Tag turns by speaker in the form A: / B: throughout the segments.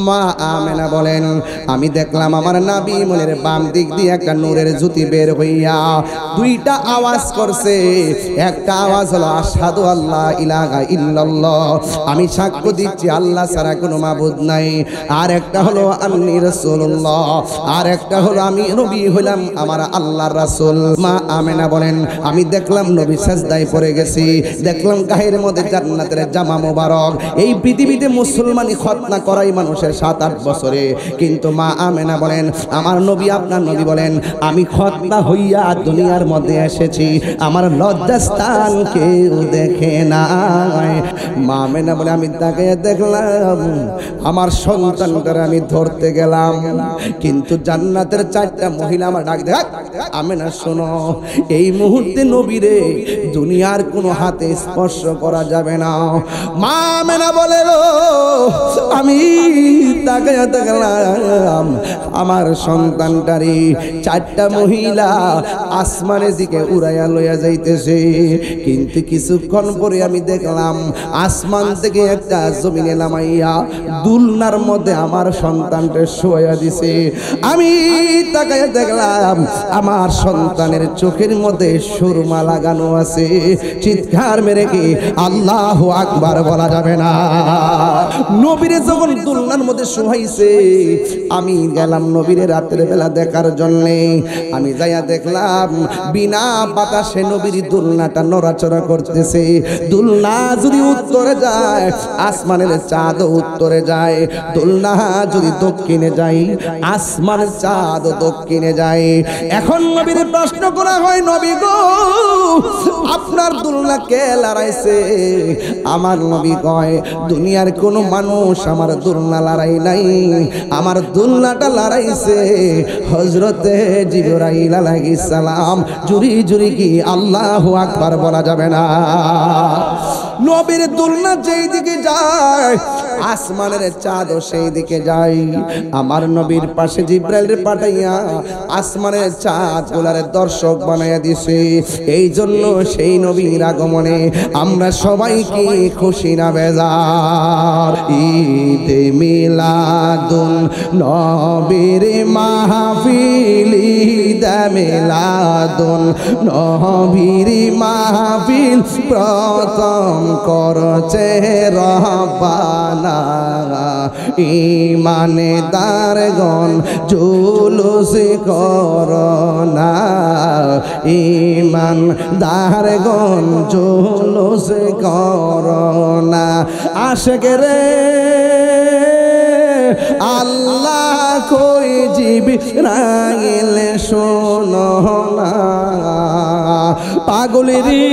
A: মা আমেনা বলেন আমি দেখলাম আমার নবী মনের বাম দিক দিয়ে একটা নূরের জ্যোতি বের হইয়া দুইটা আওয়াজ করছে। একটা আওয়াজ হলো আশহাদু আল্লা ইলাহা ইল্লাল্লাহ, আমি সাক্ষ্য দিচ্ছি আল্লাহ ছাড়া কোনো মাবুদ নাই। আর একটা হলো আন্নী রাসূলুল্লাহ, আর একটা হলো আমি নবী হইলাম আমার আল্লাহর রাসূল। মা আমেনা বলেন আমি দেখলাম নবী সাজদায় পড়ে গেছি, দেখলাম গায়ের মধ্যে জান্নাতের জামা মোবারক। এই পৃথিবীতে মুসলমানি খতনা করাই মানুষের 7-8 বছরে, কিন্তু মা আমেনা বলেন আমার নবী আপনার নবী বলেন আমি খতনা হইয়া দুনিয়ার মধ্যে এসেছি, আমার লজ্জাস্থান কেউ দেখে নাই। মা আমেনা বলে আমি তাকে দেখলাম আমার সন্তানটারে আমি ধরতে গেলাম, কিন্তু জান্নাতের 4টা মহিলা আমার ডাক দেখ আমেনা শোনো, এই মুহূর্তে নবীরে দুনিয়ার কোনো হাতে স্পর্শ করা যাবে না। মা আমেনা বলে আমি তাকে দেখলাম আমার সন্তানটারে 4টা মহিলা আসমানের দিকে উড়াইয়া লইয়া যাইতেছে, কিন্তু কিছুক্ষণ পরে আমি দেখলাম আসমান থেকে একটা জমিনে নামাইয়া দুলনার মধ্যে আমার সন্তানটা শোয়া দিছে। আমি তাকে দেখলাম আমার সন্তানের চোখের মধ্যে সুরমা লাগানো আছে। চিৎকার মেরে কি আল্লাহু আকবার বলা যাবে না? নবীরে যখন দুলনার মধ্যে শোয়াইছে আমি গেলাম নবীরে রাতের বেলা দেখার জন্য। আমি যাইয়া দেখলাম বিনা বাতাসে নবীর দুলনাটা নড়াচড়া করতেছে। দুলনা যদি উত্তরে যায় আসমানের চাঁদ উত্তরে যায়, দুলনা যদি দক্ষিণে যায় আসমানের চাঁদ দক্ষিণে যায়। এখন নবীর প্রশ্ন করা হয় নবী গো আপনার দুলনা কে লড়াইছে? আমার নবী কয় দুনিয়ার কোনো মানুষ আমার দুলনা লড়াই নাই, আমার দুলনাটা লড়াইছে হযরতে জিবরাইল আলাইহিস সালাম। জুরি জুরি কি আল্লাহু আকবার বলা যাবে না? নবীর দুলনা যেই দিকে যায় আসমানের চাঁদও সেই দিকে যায়। আমার নবীর পাশে জিবরাইল পাঠাইয়া আসমানের চাঁদ গুলার দর্শক বানাইয়া দিছে। এই জন্য সেই নবীর আগমনে আমরা সবাই কি খুশি না বেজার? ঈদে মিলাদুন নবীর মাহফিল, ঈদে মিলাদুন নবীর মাহফিল প্রথম করছে রব্বানা। ঈমানদারগণ জুলুস করোনা, ঈমানদারগণ জুলুস করোনা। আশিক রে আল্লাহ কই জিবরাইল শোনো না, পাগলেরি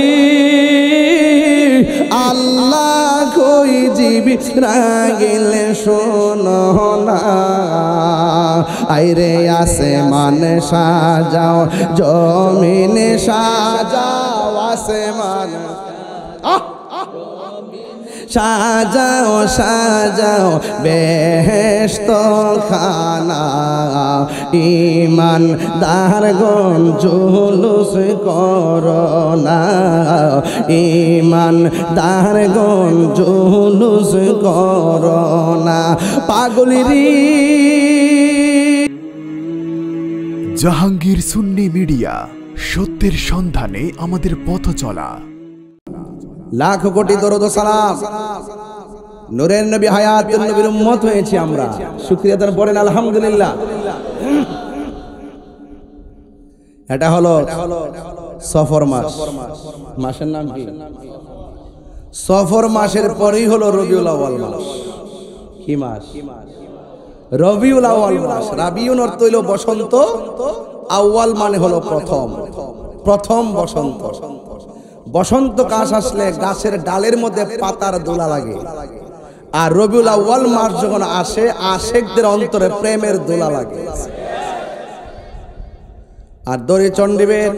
A: আল্লাহ কই জিবরাইল শোনো না। আইরে আসমান সাজাও জমিন সাজাও, আসমান সাজাও সাজাও বেহেশত খানা। ঈমানদারগণ জুলুস করোনা, ঈমানদারগণ জুলুস করোনা। পাগলেরি
B: জাহাঙ্গীর সুন্নি মিডিয়া, সত্যের সন্ধানে আমাদের পথ চলা।
A: লাখ কোটি দরুদ সালাম নূরের নবী হায়াতুন নবীর উম্মত হয়েছি আমরা। শুকরিয়া তার পড়েন আলহামদুলিল্লাহ। এটা হলো সফর মাস। মাসের নাম কি? সফর মাসের পরেই হলো রবিউল আউয়াল মাস। কি মাস? রবিউল আউয়াল মাস। রাবিউন অর্থ হইল বসন্ত, আউয়াল মানে হলো প্রথম, প্রথম বসন্ত। বসন্ত কাশ আসলে গাছের ডালের মধ্যে পাতার দোলা লাগে, আর রবিউল আউয়াল মাস যখন আসে আশিকদের অন্তরে প্রেমের দোলা লাগে। আর দড়ি চন্ডিবের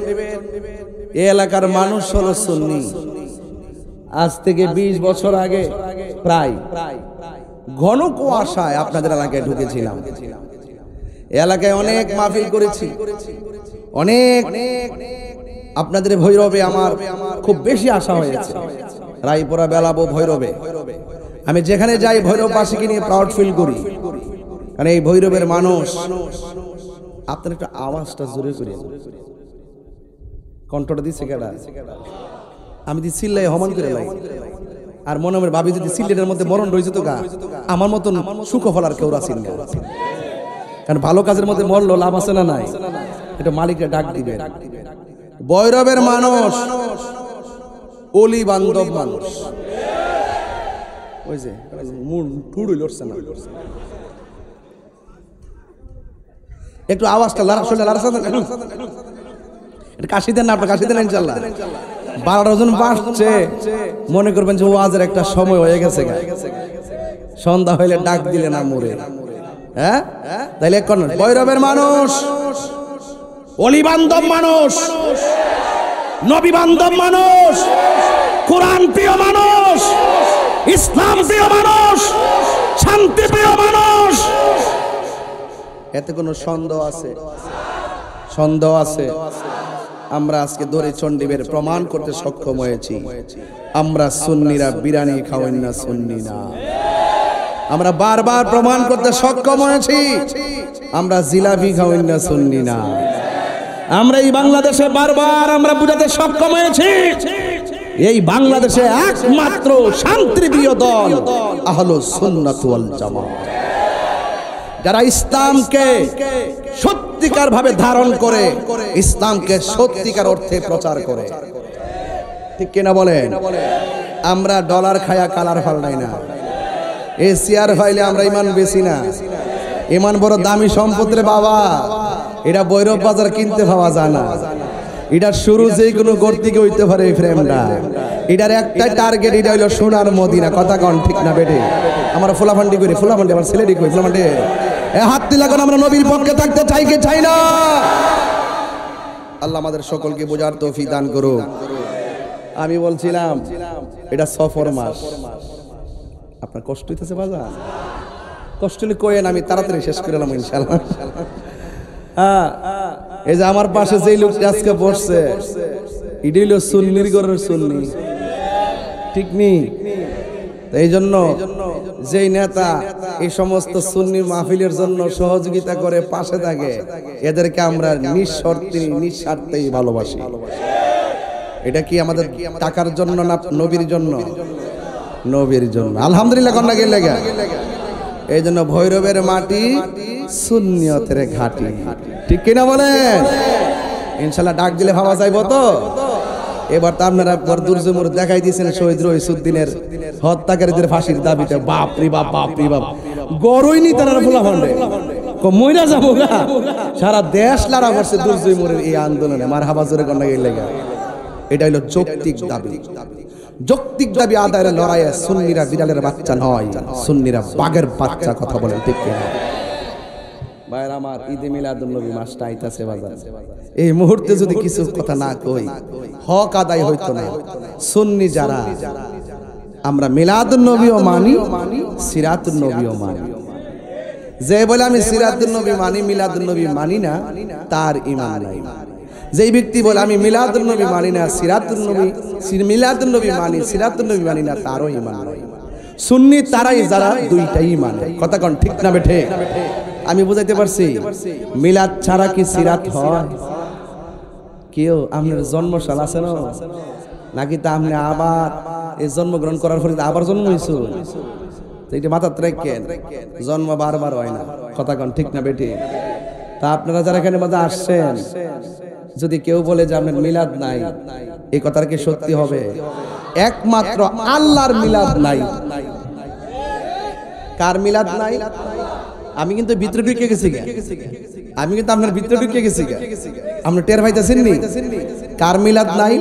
A: এই এলাকার মানুষ হলো সুন্নি। আজ থেকে 20 বছর আগে প্রায় ঘন কুয়াশায় আপনাদের এলাকায় ঢুকেছিলাম। এলাকায় অনেক মাহফিল করেছি, অনেক আপনাদের ভৈরবে আমার খুব বেশি আশা হয়েছে। রায়পুরা বেলাবো ভৈরবে আমি যেখানে যাই ভৈরববাসীকে নিয়ে প্রাউড ফিল করি। কারণ এই ভৈরবের মানুষ, আপনার একটু আওয়াজটা জোরে করে, কণ্ঠটা দিচ্ছে কেডা? আমি যদি চিল্লাই হমান করে লাই, আর মনে মনে ভাবি যদি সিলেটের মধ্যে মরণ রয়েছে তো গা, আমার মতন সুখফল আর কেউ রাখেন না। কারণ ভালো কাজের মধ্যে মরলো লাভ আছে না নাই? এটা মালিকরা ডাক দিবে। ভৈরবের মানুষ অলি বান্ধব মানুষ, ওই যে ঠুড়ই লড়ছে না, একটু আওয়াজটা কাশি দেন না, আপনার কাশি দেন ইনশাল্লাহ। 12 জন বাসছে, মনে করবেন যে ওয়াজের একটা সময় হয়ে গেছে, সন্ধ্যা হইলে ডাক দিলে না মরে। হ্যাঁ, তাইলে ভৈরবের মানুষ অলি বান্ধব মানুষ, নবী বান্ধব মানুষ, কোরআন প্রিয় মানুষ, ইসলাম প্রিয় মানুষ, শান্তি প্রিয় মানুষ। এতে কোনো সন্দেহ আছে? সন্দেহ আছে? আমরা আজকে দড়ি চণ্ডীবের প্রমাণ করতে সক্ষম হয়েছি, আমরা সুন্নিরা বিরিয়ানি খাওয়াই না, সুন্নি না। আমরা বারবার প্রমাণ করতে সক্ষম হয়েছি, আমরা জিলাপি খাওয়াই না, সুন্নি না। আমরা এই বাংলাদেশে বারবার আমরা বুঝাতে সক্ষম হয়েছি, এই বাংলাদেশে একমাত্র শান্তিপ্রিয় দল আহলুস সুন্নাত ওয়াল জামাত, যারা ইসলামকে সত্যিকার ভাবে ধারণ করে, ইসলামকে সত্যিকার অর্থে প্রচার করে। ঠিক কিনা বলেন? আমরা ডলার খায়া কালার ফাল্টাই না, এশিয়ার ফাইলে আমরা ইমান বেশি না। ইমান বড় দামি সম্পদ রে বাবা, এটা ভৈরব বাজার কিনতে পাওয়া যায় না। এটার শুরু যে কোনো গর্তিকে হইতে পারে এই ফ্রেমটা। এটার একটাই টার্গেট, এটা হইলো সোনার মদিনা। কথা কন ঠিক না বেটে? আমরা ফুলাফান্ডি করি, ফুলাফান্ডি আমার ছেলেটি কই, ফুলাফান্ডি হাত দিলা কোন আমরা নবীর পক্ষে থাকতে চাই কি চাই না? আল্লাহ আমাদের সকলকে বোঝার তৌফিক দান করুক। আমি বলছিলাম এটা সফর মাস, আপনার কষ্ট হইতেছে বাজার? কষ্ট হলে কয়েন, আমি তাড়াতাড়ি শেষ করে এলাম ইনশাআল্লাহ। হ্যাঁ, এই যে আমার পাশে যেই লোকটা আজকে বসছে, এটি হলো সুন্নির ঘরের সুন্নি, ঠিক নেই? এই জন্য যেই নেতা এই সমস্ত সুন্নি মাহফিলের জন্য সহযোগিতা করে, পাশে থাকে, এদেরকে আমরা নিঃস্বার্থেই ভালোবাসি। এটা কি আমাদের টাকার জন্য না নবীর জন্য? নবীর জন্য। আলহামদুলিল্লাহ কন্যা গেলে গে। এই জন্য ভৈরবের মাটি সুন্নিয়তের ঘাটি, ঠিক কিনা বলেন? ইনশাল্লাহ ডাক দিলে ভাবা যাইব তো। এবার তো আপনারা দুর্জমুর দেখাই দিয়েছেন শহীদ রহিসউদ্দিনের হত্যাকারীদের ফাঁসির দাবিতে। বাপ রে বাপ, বাপ রে বাপ, গরই নি তারা ফুলা ফান্ডে মইরা যাবো গা। সারা দেশ লড়া করছে দুর্জমুরের এই আন্দোলনে। মারহাবা জোরে কন্যা গেলে গা। এটা হলো যৌক্তিক দাবি। যৌক্তিক দাবি আদায়ের লড়াইয়ে সুন্নিরা বিড়ালের বাচ্চা নয়, সুন্নিরা বাঘের বাচ্চা। কথা বলেন ঠিক কিনা? ভাইরা আমার, ঈদে মিলাদুন নবী মাসটা আইতাছে বাজার। এই মুহূর্তে যদি কিছু কথা না কই, হক আদায় হইতো না। সুন্নি যারা, আমরা মিলাদুন নবীও মানি, সিরাতুন নবীও মানি। যে বলে আমি সিরাতুন নবী মানি, মিলাদুন নবী মানি না, তার ঈমান নাই। যেই ব্যক্তি বলে আমি মিলাদুন নবী মানি না, সিরাতুন নবী, মিলাদুন নবী মানি, সিরাতুন নবী মানি না, তারও ঈমান নাই। সুন্নি তারাই যারা দুইটাই মানে। কথা কোন ঠিক না বেঠে? আমি বুঝাইতে পারছি? মিলাদ ছাড়া কি সিরাত হয়? কেউ আপনার জন্মসাল আছে না নাকি? তা আপনি আবার এই জন্মগ্রহণ করার পরে আবার জন্ম হয়েছ? এটা মাথার রাখেন, জন্ম বারবার হয় না। কথা কোন ঠিক না বেঠে? তা আপনারা যারা এখানে মধ্যে আসছেন, যদি কেউ বলে যে আপনার মিলাদ নাই, এই কথাটা কি সত্যি হবে? একমাত্র আল্লাহর মিলাদ নাই। কার মিলাদ নাই? আমি কিন্তু ভিতরে ঢুকে গেছি, আমি কিন্তু আপনার ভিতরে ঢুকে গেছি। আপনি টের পাইতেছেন নি? কার মিলাদ নাই?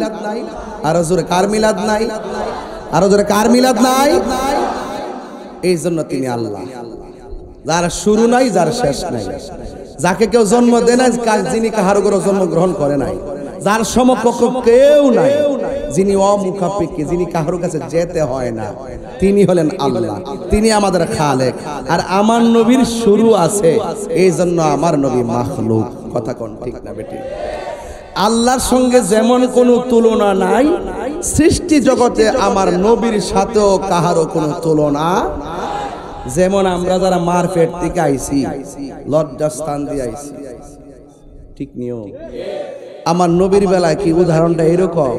A: আরো জোরে কার মিলাদ নাই? আরো জোরে কার মিলাদ নাই? এই জন্য তিনি আল্লাহ, যার শুরু নাই, যার শেষ নাই, যাকে কেউ জন্ম দেয় না, যিনি কাহার উপর জন্মগ্রহণ করে নাই, যার সমকক্ষ কেউ নাই, যিনি অমুখাপেক্ষী, যিনি কাহার কাছে যেতে হয় না, তিনি হলেন আল্লাহ। তিনি আমাদের খালেক। আর আমার নবীর শুরু আছে, এই জন্য আমার নবী মাখলুক। কথা কোন ঠিক না বেটি? আল্লাহর সঙ্গে যেমন কোনো তুলনা নাই, সৃষ্টি জগতে আমার নবীর সাথেও কাহারও কোনো তুলনা যেমন আমরা যারা মার পেট থেকে আইছি, লজ্জাস্থান দিয়ে আইছি, ঠিক নিয়ম। আমার নবীর বেলায় কি উদাহরণটা এরকম?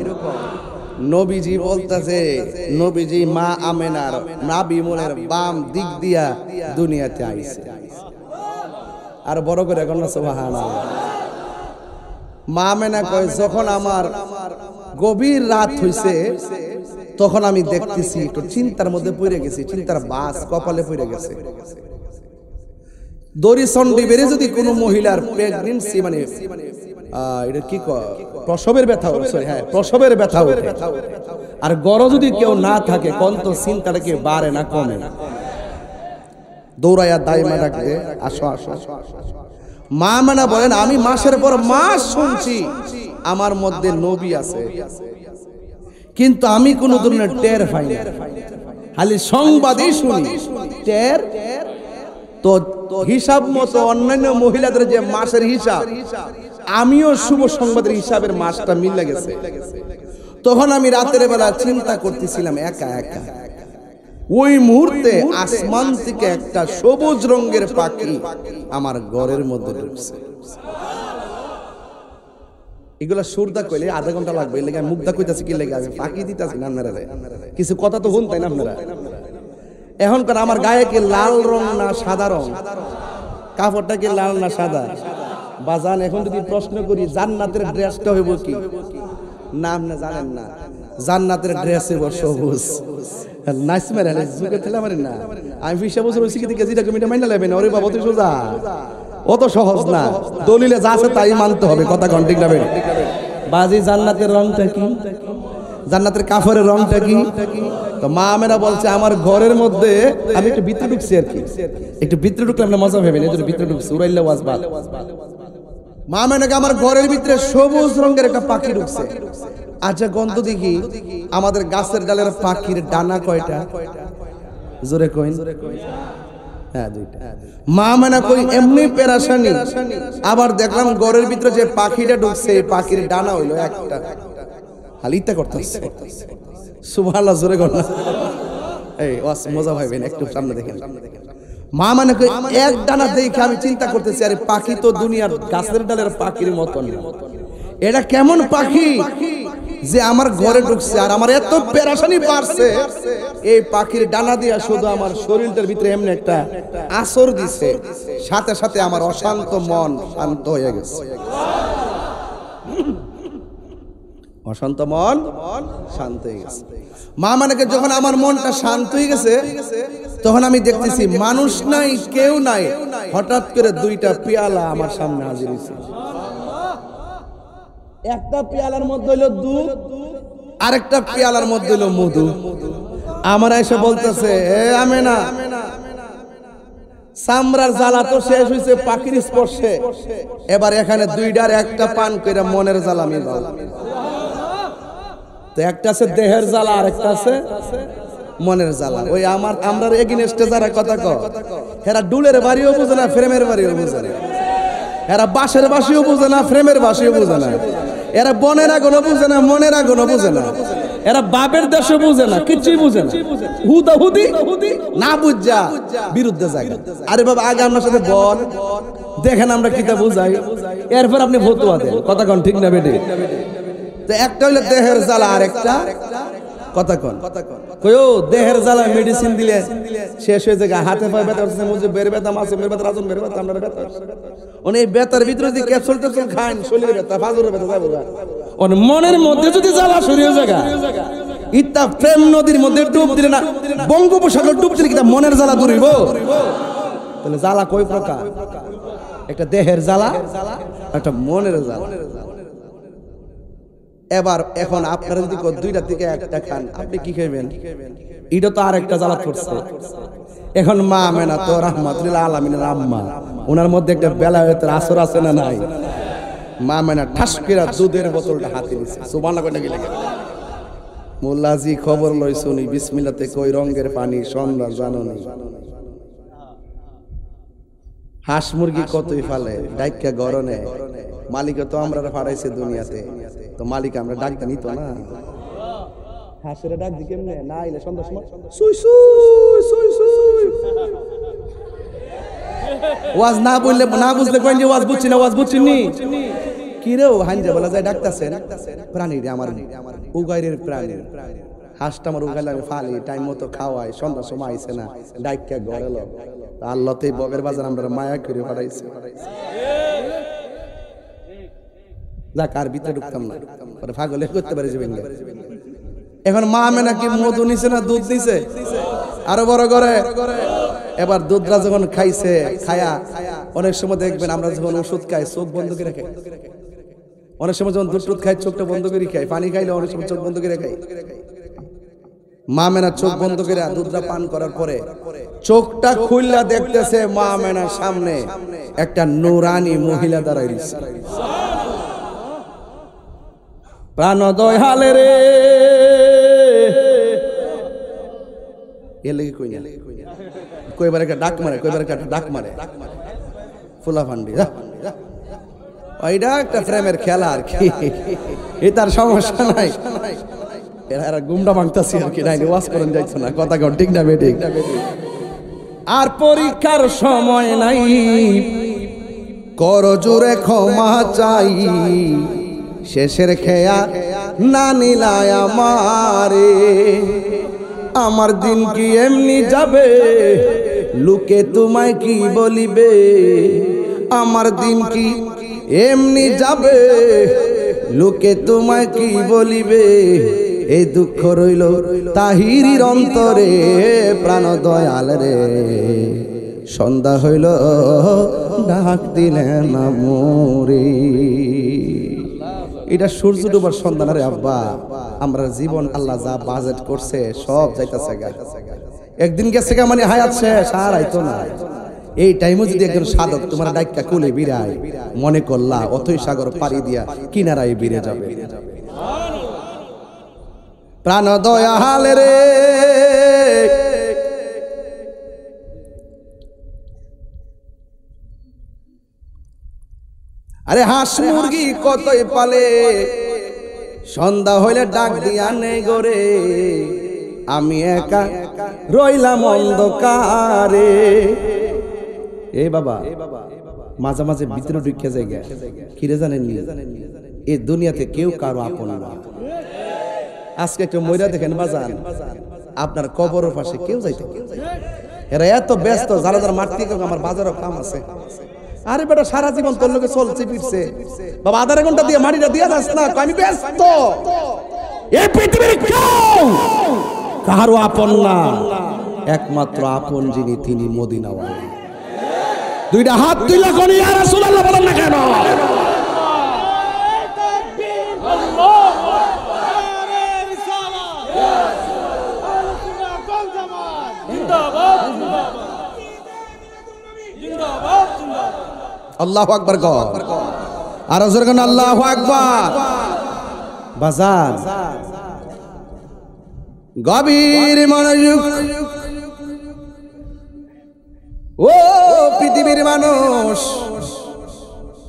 A: নবীজি বলতেছে, নবীজি মা আমেনার নাবি মনের বাম দিক দিয়া দুনিয়াতে আইছে। আর বড় করে এখন সুবহানাল্লাহ। মা আমেনা কয়, যখন আমার গভীর রাত হইছে তখন আমি দেখতেছি, একটু চিন্তার মধ্যে পড়ে গেছি, চিন্তার বাস কপালে পড়ে গেছে। দড়িচণ্ডী বেড়ে যদি কোনো মহিলার প্রেগন্যান্সি মানে এটা কি প্রসবের ব্যথা, সরি হ্যাঁ প্রসবের ব্যথা ওঠে, আর গড় যদি কেউ না থাকে কোন তো চিন্তাটা কি বাড়ে না কমে? দৌড়াইয়া দাইমা ডাকবে, আসো আসো। মা মানা বলেন, আমি মাসের পর মাস শুনছি আমার মধ্যে নবী আছে, কিন্তু আমি কোন ধরনের টের পাই না, খালি সংবাদই শুনি। টের তো হিসাব মতো অন্যান্য মহিলাদের যে মাসের হিসাব, আমিও শুভ সংবাদের হিসাবের মাসটা মিলে গেছে। তখন আমি রাতের বেলা চিন্তা করতেছিলাম একা একা, ওই মুহূর্তে আসমান থেকে একটা সবুজ রঙের পাখি আমার ঘরের মধ্যে ঢুকছে। এগুলা সুরদা কইলে আধা ঘন্টা লাগবে, লেগে আমি মুগ্ধা কইতাছি কি লেগে আমি পাখি দিতাছি না আপনারা, কিছু কথা তো শুনতেন আপনারা। এখনকার আমার গায়ে কি লাল রং না সাদা রং? কাপড়টা কি লাল না সাদা? বাজান এখন যদি প্রশ্ন করি জান্নাতের ড্রেসটা হইব কি? নাম না জানেন না, জান্নাতের ড্রেস হইব সবুজ। নাইস মেরে যুগে ঠেলা মারি না, আমি 20 বছর হইছি কি কেজিটা কমিটা মাইনা লেবেন? ওরে বাবা তুই সোজা, অত সহজ না, দলিলে যা আছে তাই মানতে হবে। কথা কোন ঠিক না বের বাজি? জান্নাতের রংটা কি? জান্নাতের কাফরের রংটা কি? তো মা মেরা বলছে আমার ঘরের মধ্যে, আমি একটু ভিতরে ঢুকছি আর কি, একটু ভিতরে ঢুকলাম না মজা ভেবে, এই ভিতরে ঢুকছি উড়াইলে ওয়াজবাদ। মা মেনাকে আমার ঘরের ভিতরে সবুজ রঙের একটা পাখি ঢুকছে। আচ্ছা গন্ধ দেখি, আমাদের গাছের ডালের পাখির ডানা কয়টা? জোরে কইন। হ্যাঁ দুইটা। মা মেনা কই এমনি পেরাশানি, আবার দেখলাম ঘরের ভিতরে যে পাখিটা ঢুকছে পাখির ডানা হইলো একটা। হালিতা করতেছে সুবহানাল্লাহ, জোরে কর না। এই ওয়াস মজা ভাইবেন, একটু সামনে দেখেন। মা মানে এক ডানা দেখে আমি চিন্তা করতেছি, আরে পাখি তো দুনিয়ার গাছের ডালের পাখির মতন, এটা কেমন পাখি যে আমার ঘরে ঢুকছে আর আমার এত পেরেশানি বাড়ছে? এই পাখির ডানা দিয়া শুধু আমার শরীরটার ভিতরে এমনি একটা আসর দিছে, সাথে সাথে আমার অশান্ত মন শান্ত হয়ে গেছে। অশান্ত মন শান্ত হয়ে গেছে। মা মানে যখন আমার মনটা শান্ত হয়ে গেছে, তখন আমি দেখতেছি মানুষ নাই, কেউ নাই, হঠাৎ করে দুইটা পেয়ালা আমার সামনে হাজির হয়েছে। একটা পেয়ালার মধ্যে হইলো দুধ, আরেকটা পেয়ালার মধ্যে হইলো মধু। আমার এসে বলতেছে, এ আমেনা, চামড়ার জ্বালা তো শেষ হয়েছে পাখির স্পর্শে, এবার এখানে দুইটার একটা পান করে মনের জ্বালা মিলাও। তো একটা আছে দেহের জ্বালা, আর একটা আছে মনের জ্বালা। ওই আমরা এগেইনস্টে যারা কথা কয়, এরা ডুলের বাড়িও বুঝে না, ফ্রেমের বাড়িও বুঝে না, এরা বাঁশের বাসিও বুঝে না, ফ্রেমের বাসিও বুঝে না, এরা বনের আগুনও বুঝে না, মনের আগুনও বুঝে না, এরা বাপের দেশও বুঝে না, কিছুই বুঝে না, হুদা হুদি না বুঝা বিরুদ্ধে যায়। আরে বাবা আগে আপনার সাথে বল দেখেন আমরা কিতা বুঝাই, এরপর আপনি ফতোয়া দেন। কথা কন ঠিক না বেটে? তো একটা হইলো দেহের জ্বালা, আর একটা কথা কন কইও দেহের জ্বালা মেডিসিন দিলে শেষ হয়ে যায়, হাতে পায়ে ব্যথা হচ্ছে, মুজে বের ব্যথা, মাসে বের ব্যথা, রাজন বের ব্যথা, আমরা ব্যথা ওনে ব্যথার ভিতরে যদি ক্যাপসুল ট্যাপসুল খান শরীরে ব্যথা, ফাজুরের ব্যথা যাবে না। ওন মনের মধ্যে যদি জ্বালা শুরু হয়ে যায়, ইত্তা প্রেম নদীর মধ্যে ডুব দিলে না, বঙ্গোপসাগর ডুব দিলে কি তা মনের জ্বালা দূর হইব? তাহলে জ্বালা কয় প্রকার? একটা দেহের জ্বালা, একটা মনের জ্বালা। এবার এখন আপনারা যদি দুইটা থেকে একটা খান, আপনি কি খাইবেন? এটা তো আর একটা জ্বালা করছে। এখন মা আমেনা তো রাহমাতুল আলামিনের আম্মা, ওনার মধ্যে একটা বেলায়েতের আসর আছে না নাই? মা আমেনা ঠাস করে দুধের বোতলটা হাতে নিছে। সুবহানাল্লাহ কইনা কি লাগে? মোল্লাজি খবর লই শুনি, বিসমিল্লাতে কই রঙের পানি সন্ধ্যা জাননি। হাঁস মুরগি কতই ফালে ডাইকা গরনে, মালিক তো আমরা ফাড়াইছে দুনিয়াতে, তো মালিক আমরা ডাকতে নিত না। হাসির ডাক দি কেমনে না আইলে সন্ধ্যার সময় সুই সুই সুই সুই ওয়াজ না বললে না বুঝলে কোন যে ওয়াজ বুঝছি না ওয়াজ বুঝছিনি কি রে হানজে বলা যায় ডাকতাছেন প্রাণী রে আমার উগাইরের প্রাণী হাঁসটা আমার উগাইলে আমি ফালি টাইম মতো খাওয়াই সন্ধ্যার সময় আইছে না ডাইকা ঘরে লো আল্লাহতেই বগের বাজার আমরা মায়া করে পাঠাইছে যাক আর ভিতরে ঢুকতাম না পরে পাগলে করতে পারে যাবেন এখন মা মেনা কি মধু নিছে না দুধ নিছে আরো বড় করে এবার দুধরা যখন খাইছে খায়া অনেক সময় দেখবেন আমরা যখন ওষুধ খাই চোখ বন্ধ করে খাই অনেক সময় যখন দুধ টুধ খাই চোখটা বন্ধ করে খাই পানি খাইলে অনেক সময় চোখ বন্ধ করে খাই মা মেনা চোখ বন্ধ করে দুধটা পান করার পরে চোখটা খুললা দেখতেছে মা মেনার সামনে একটা নুরানি মহিলা দাঁড়াই রয়েছে প্রাণ দয়ালে রে এলে কই না কইবার একটা ডাক মারে কইবার একটা ডাক মারে ফুলা ফান্ডি ওইটা একটা প্রেমের খেলা আর কি এ তার সমস্যা নাই এরা গুমটা ভাঙতাছি আর কি নাই ওয়াজ করেন যাইছো না কথা কন ঠিক না বেঠিক আর পরীক্ষার সময় নাই কর জোরে ক্ষমা চাই শেষের খেয়া না নিলায় আমারে আমার দিন কি এমনি যাবে লোকে তোমায় কি বলিবে আমার দিন কি এমনি যাবে লোকে তোমায় কি বলিবে এই দুঃখ রইল তাহিরির অন্তরে প্রাণ দয়াল রে সন্ধ্যা হইল ডাক দিলেন না মোরে এটা সূর্য ডুবার সন্ধ্যা রে আব্বা আমরা জীবন আল্লাহ যা বাজেট করছে সব যাইতাছে গা একদিন গেছে গা মানে হায়াত শেষ আর আইতো না এই টাইমে যদি একজন সাধক তোমার ডাইকা কুলে বিরায় মনে করলা অথই সাগর পাড়ি দিয়া কিনারায় বিরে যাবে প্রাণ দয়াল রে আরে হাঁস মুরগি কতই পালে সন্ধ্যা হইলে ডাক দিয়া নেই গরে আমি একা রইলাম অন্ধকারে এ বাবা মাঝে মাঝে ভিতরে ঢুকে যায় কিরে জানেন এই দুনিয়াতে কেউ কারো আপন না আজকে একটু মইরা দেখেন বাজান আপনার কবরের পাশে কেউ যাইতে এরা এত ব্যস্ত যারা যারা মাঠ থেকে আমার বাজারও কাম আছে আরে বেটা সারা জীবন তোর লোকে চলছে ফিরছে বাবা আধা ঘন্টা দিয়ে মাটিটা দিয়ে যাস না আমি ব্যস্ত এই পৃথিবীর কেউ কারো আপন না একমাত্র আপন যিনি তিনি মদিনাওয়ালা দুইটা হাত তুইলা কোন ইয়া রাসূলুল্লাহ বলেন না কেন আল্লাহু আকবার গো আর জোরে কোন আল্লাহু আকবার বাজার গভীর মনোযোগ ও পৃথিবীর মানুষ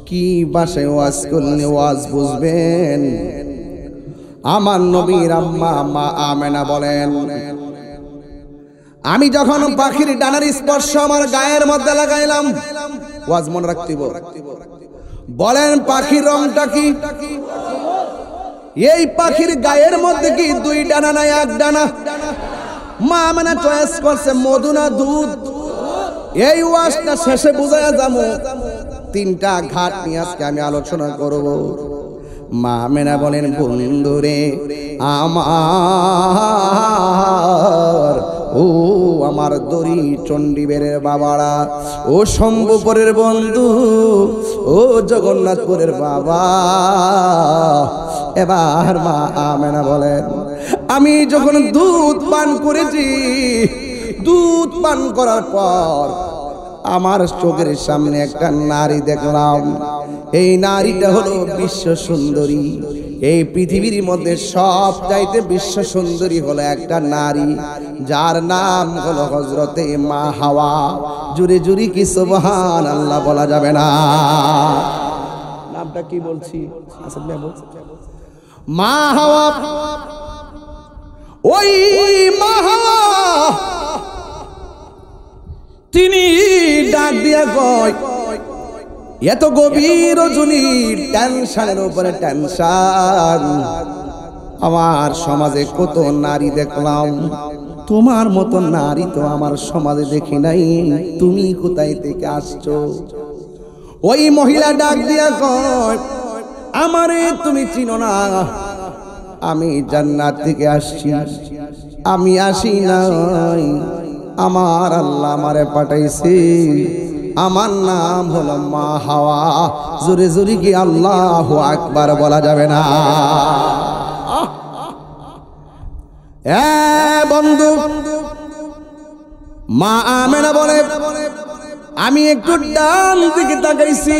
A: কি ভাষায় ওয়াজ করলে ওয়াজ বুঝবেন আমার নবীর আম্মা মা আমেনা বলেন আমি যখন পাখির ডানার স্পর্শ আমার গায়ের মধ্যে লাগাইলাম ওয়াজ মনে রাখতিব বলেন পাখির রংটা কি এই পাখির গায়ের মধ্যে কি দুই ডানা না এক ডানা মা আমেনা চয়েস করছে মধু না দুধ এই ওয়াজটা শেষে বুঝায়া যাবো তিনটা ঘাট নিয়ে আজকে আমি আলোচনা করব মা আমেনা বলেন বন্ধুরে আমার ও আমার দড়ি চণ্ডীবেরের বাবারা ও শম্ভুপুরের বন্ধু ও জগন্নাথপুরের বাবা এবার মা আমেনা বলেন আমি যখন দুধ পান করেছি দুধ পান করার পর আমার চোখের সামনে একটা নারী দেখলাম এই নারীটা হলো বিশ্ব সুন্দরী এই পৃথিবীর মধ্যে সব চাইতে বিশ্ব সুন্দরী হলো একটা নারী যার নাম হলো হযরতে মা হাওয়া জুরে জুরে কি সুবহানাল্লাহ বলা যাবে না নামটা কি বলছি আসাদ ভাই বলছি মা হাওয়া ওই মা হাওয়া তিনি ডাক দিয়া কয়, এত গভীর রজনী, টেনশনের উপরে টেনশন, আমার সমাজে কত নারী দেখলাম, তোমার মতো নারী তো আমার সমাজে দেখি নাই, তুমি কোথায় থেকে আসছো? ওই মহিলা ডাক দিয়া কয়, আমারে তুমি চিনো না, আমি জান্নাত থেকে আসছি, আমি আসি নাই, আমার আল্লাহ আমারে পাঠাইছে, আমার নাম হলো মা হাওয়া। জোরে জোরে কি আল্লাহু আকবার বলা যাবে না? বন্ধু, মা আমেনা বলে, আমি একটু ডান দিকে তাকাইছি,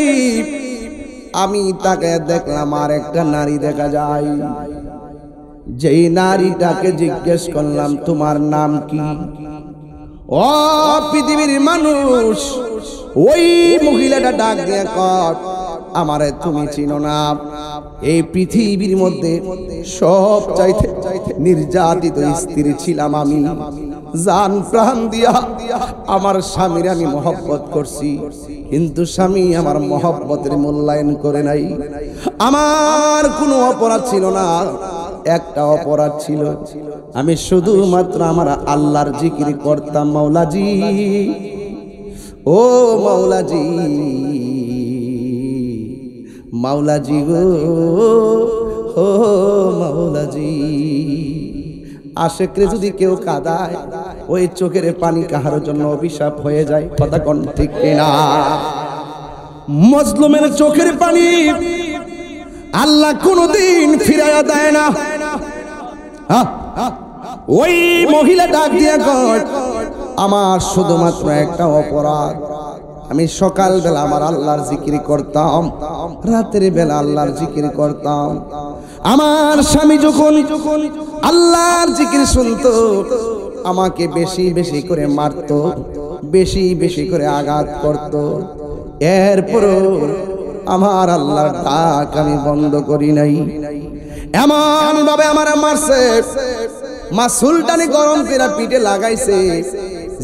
A: আমি তাকে দেখলাম আর একটা নারী দেখা যায়। যেই নারীটাকে জিজ্ঞেস করলাম তোমার নাম কি? ও পৃথিবীর মানুষ, ওই মহিলাটা ডাক দিয়ে কয়, আমারে তুমি চিনো না, এই পৃথিবীর মধ্যে সব চাইতে নির্যাতিত স্ত্রী ছিলাম আমি, জান প্রাণ দিয়া আমার স্বামীর আমি মহব্বত করছি, কিন্তু স্বামী আমার মহব্বতের মূল্যায়ন করে নাই। আমার কোনো অপরাধ ছিল না, একটা অপরাধ ছিল, আমি শুধুমাত্র আমার আল্লাহর জিকির করতাম। মাওলাজি, ও মাওলাজি, মাওলাজি গো, ও মাওলাজি। আশেকরে যদি কেউ কাঁদায়, ওই চোখের পানি কাহার জন্য অভিশাপ হয়ে যায়, কথা কোন ঠিক কিনা? মজলুমের চোখের পানি আল্লাহ কোনদিন ফিরাইয়া দেয় না। ওই মহিলা ডাক দিয়া কয়, আমার শুধুমাত্র একটা অপরাধ, আমি সকাল বেলা আমার আল্লাহর জিকির করতাম, রাতের বেলা আল্লাহর জিকির করতাম। আমার স্বামী যখন আল্লাহর জিকির শুনতো, আমাকে বেশি বেশি করে মারতো, বেশি বেশি করে আঘাত করতো। এরপরও আমার আল্লাহর ডাক আমি বন্ধ করি নাই। এমন ভাবে আমার মারছে, মা সুলতানি গরম পেরা পিঠে লাগাইছে,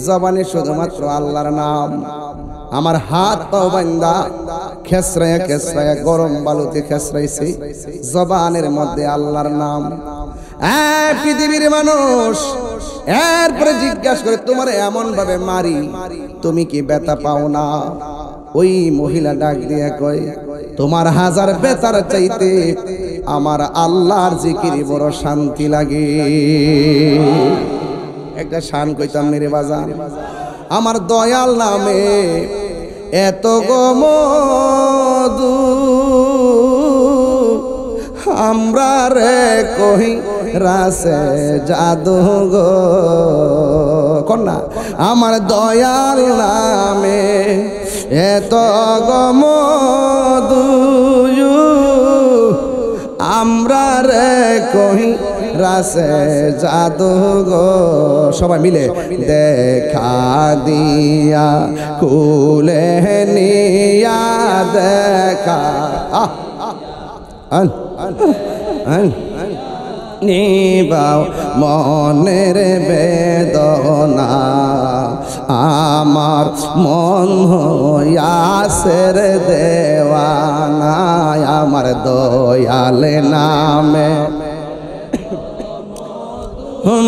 A: জবানে শুধুমাত্র আল্লাহর নাম। আমার হাত পাও বান্দা খেসরায়া খেসরায়া গরম বালুতে খেসরাইছে, জবানের মধ্যে আল্লাহর নাম। পৃথিবীর মানুষ এরপরে জিজ্ঞাসা করে, তোমার এমন ভাবে মারি, তুমি কি ব্যথা পাও না? ওই মহিলা ডাক দিয়ে কয়, তোমার হাজার বেতার চাইতে আমার আল্লাহর জিকির বড় শান্তি লাগে। একটা শান কইতাম মেরে বাজান, আমার দয়াল নামে এত গমদু, আমরা রে কহি রাসে জাদু গো, কন্যা আমার দয়াল নামে এত গমদু, আমরা রে কহি রাসে জাদু গো। সবাই মিলে দেখা দিয়া কুলে নিয়া দেখা নিবাও মনের বেদনা, আমার মন হইয়াসের দেওয়ানা, আমার দয়াল নামে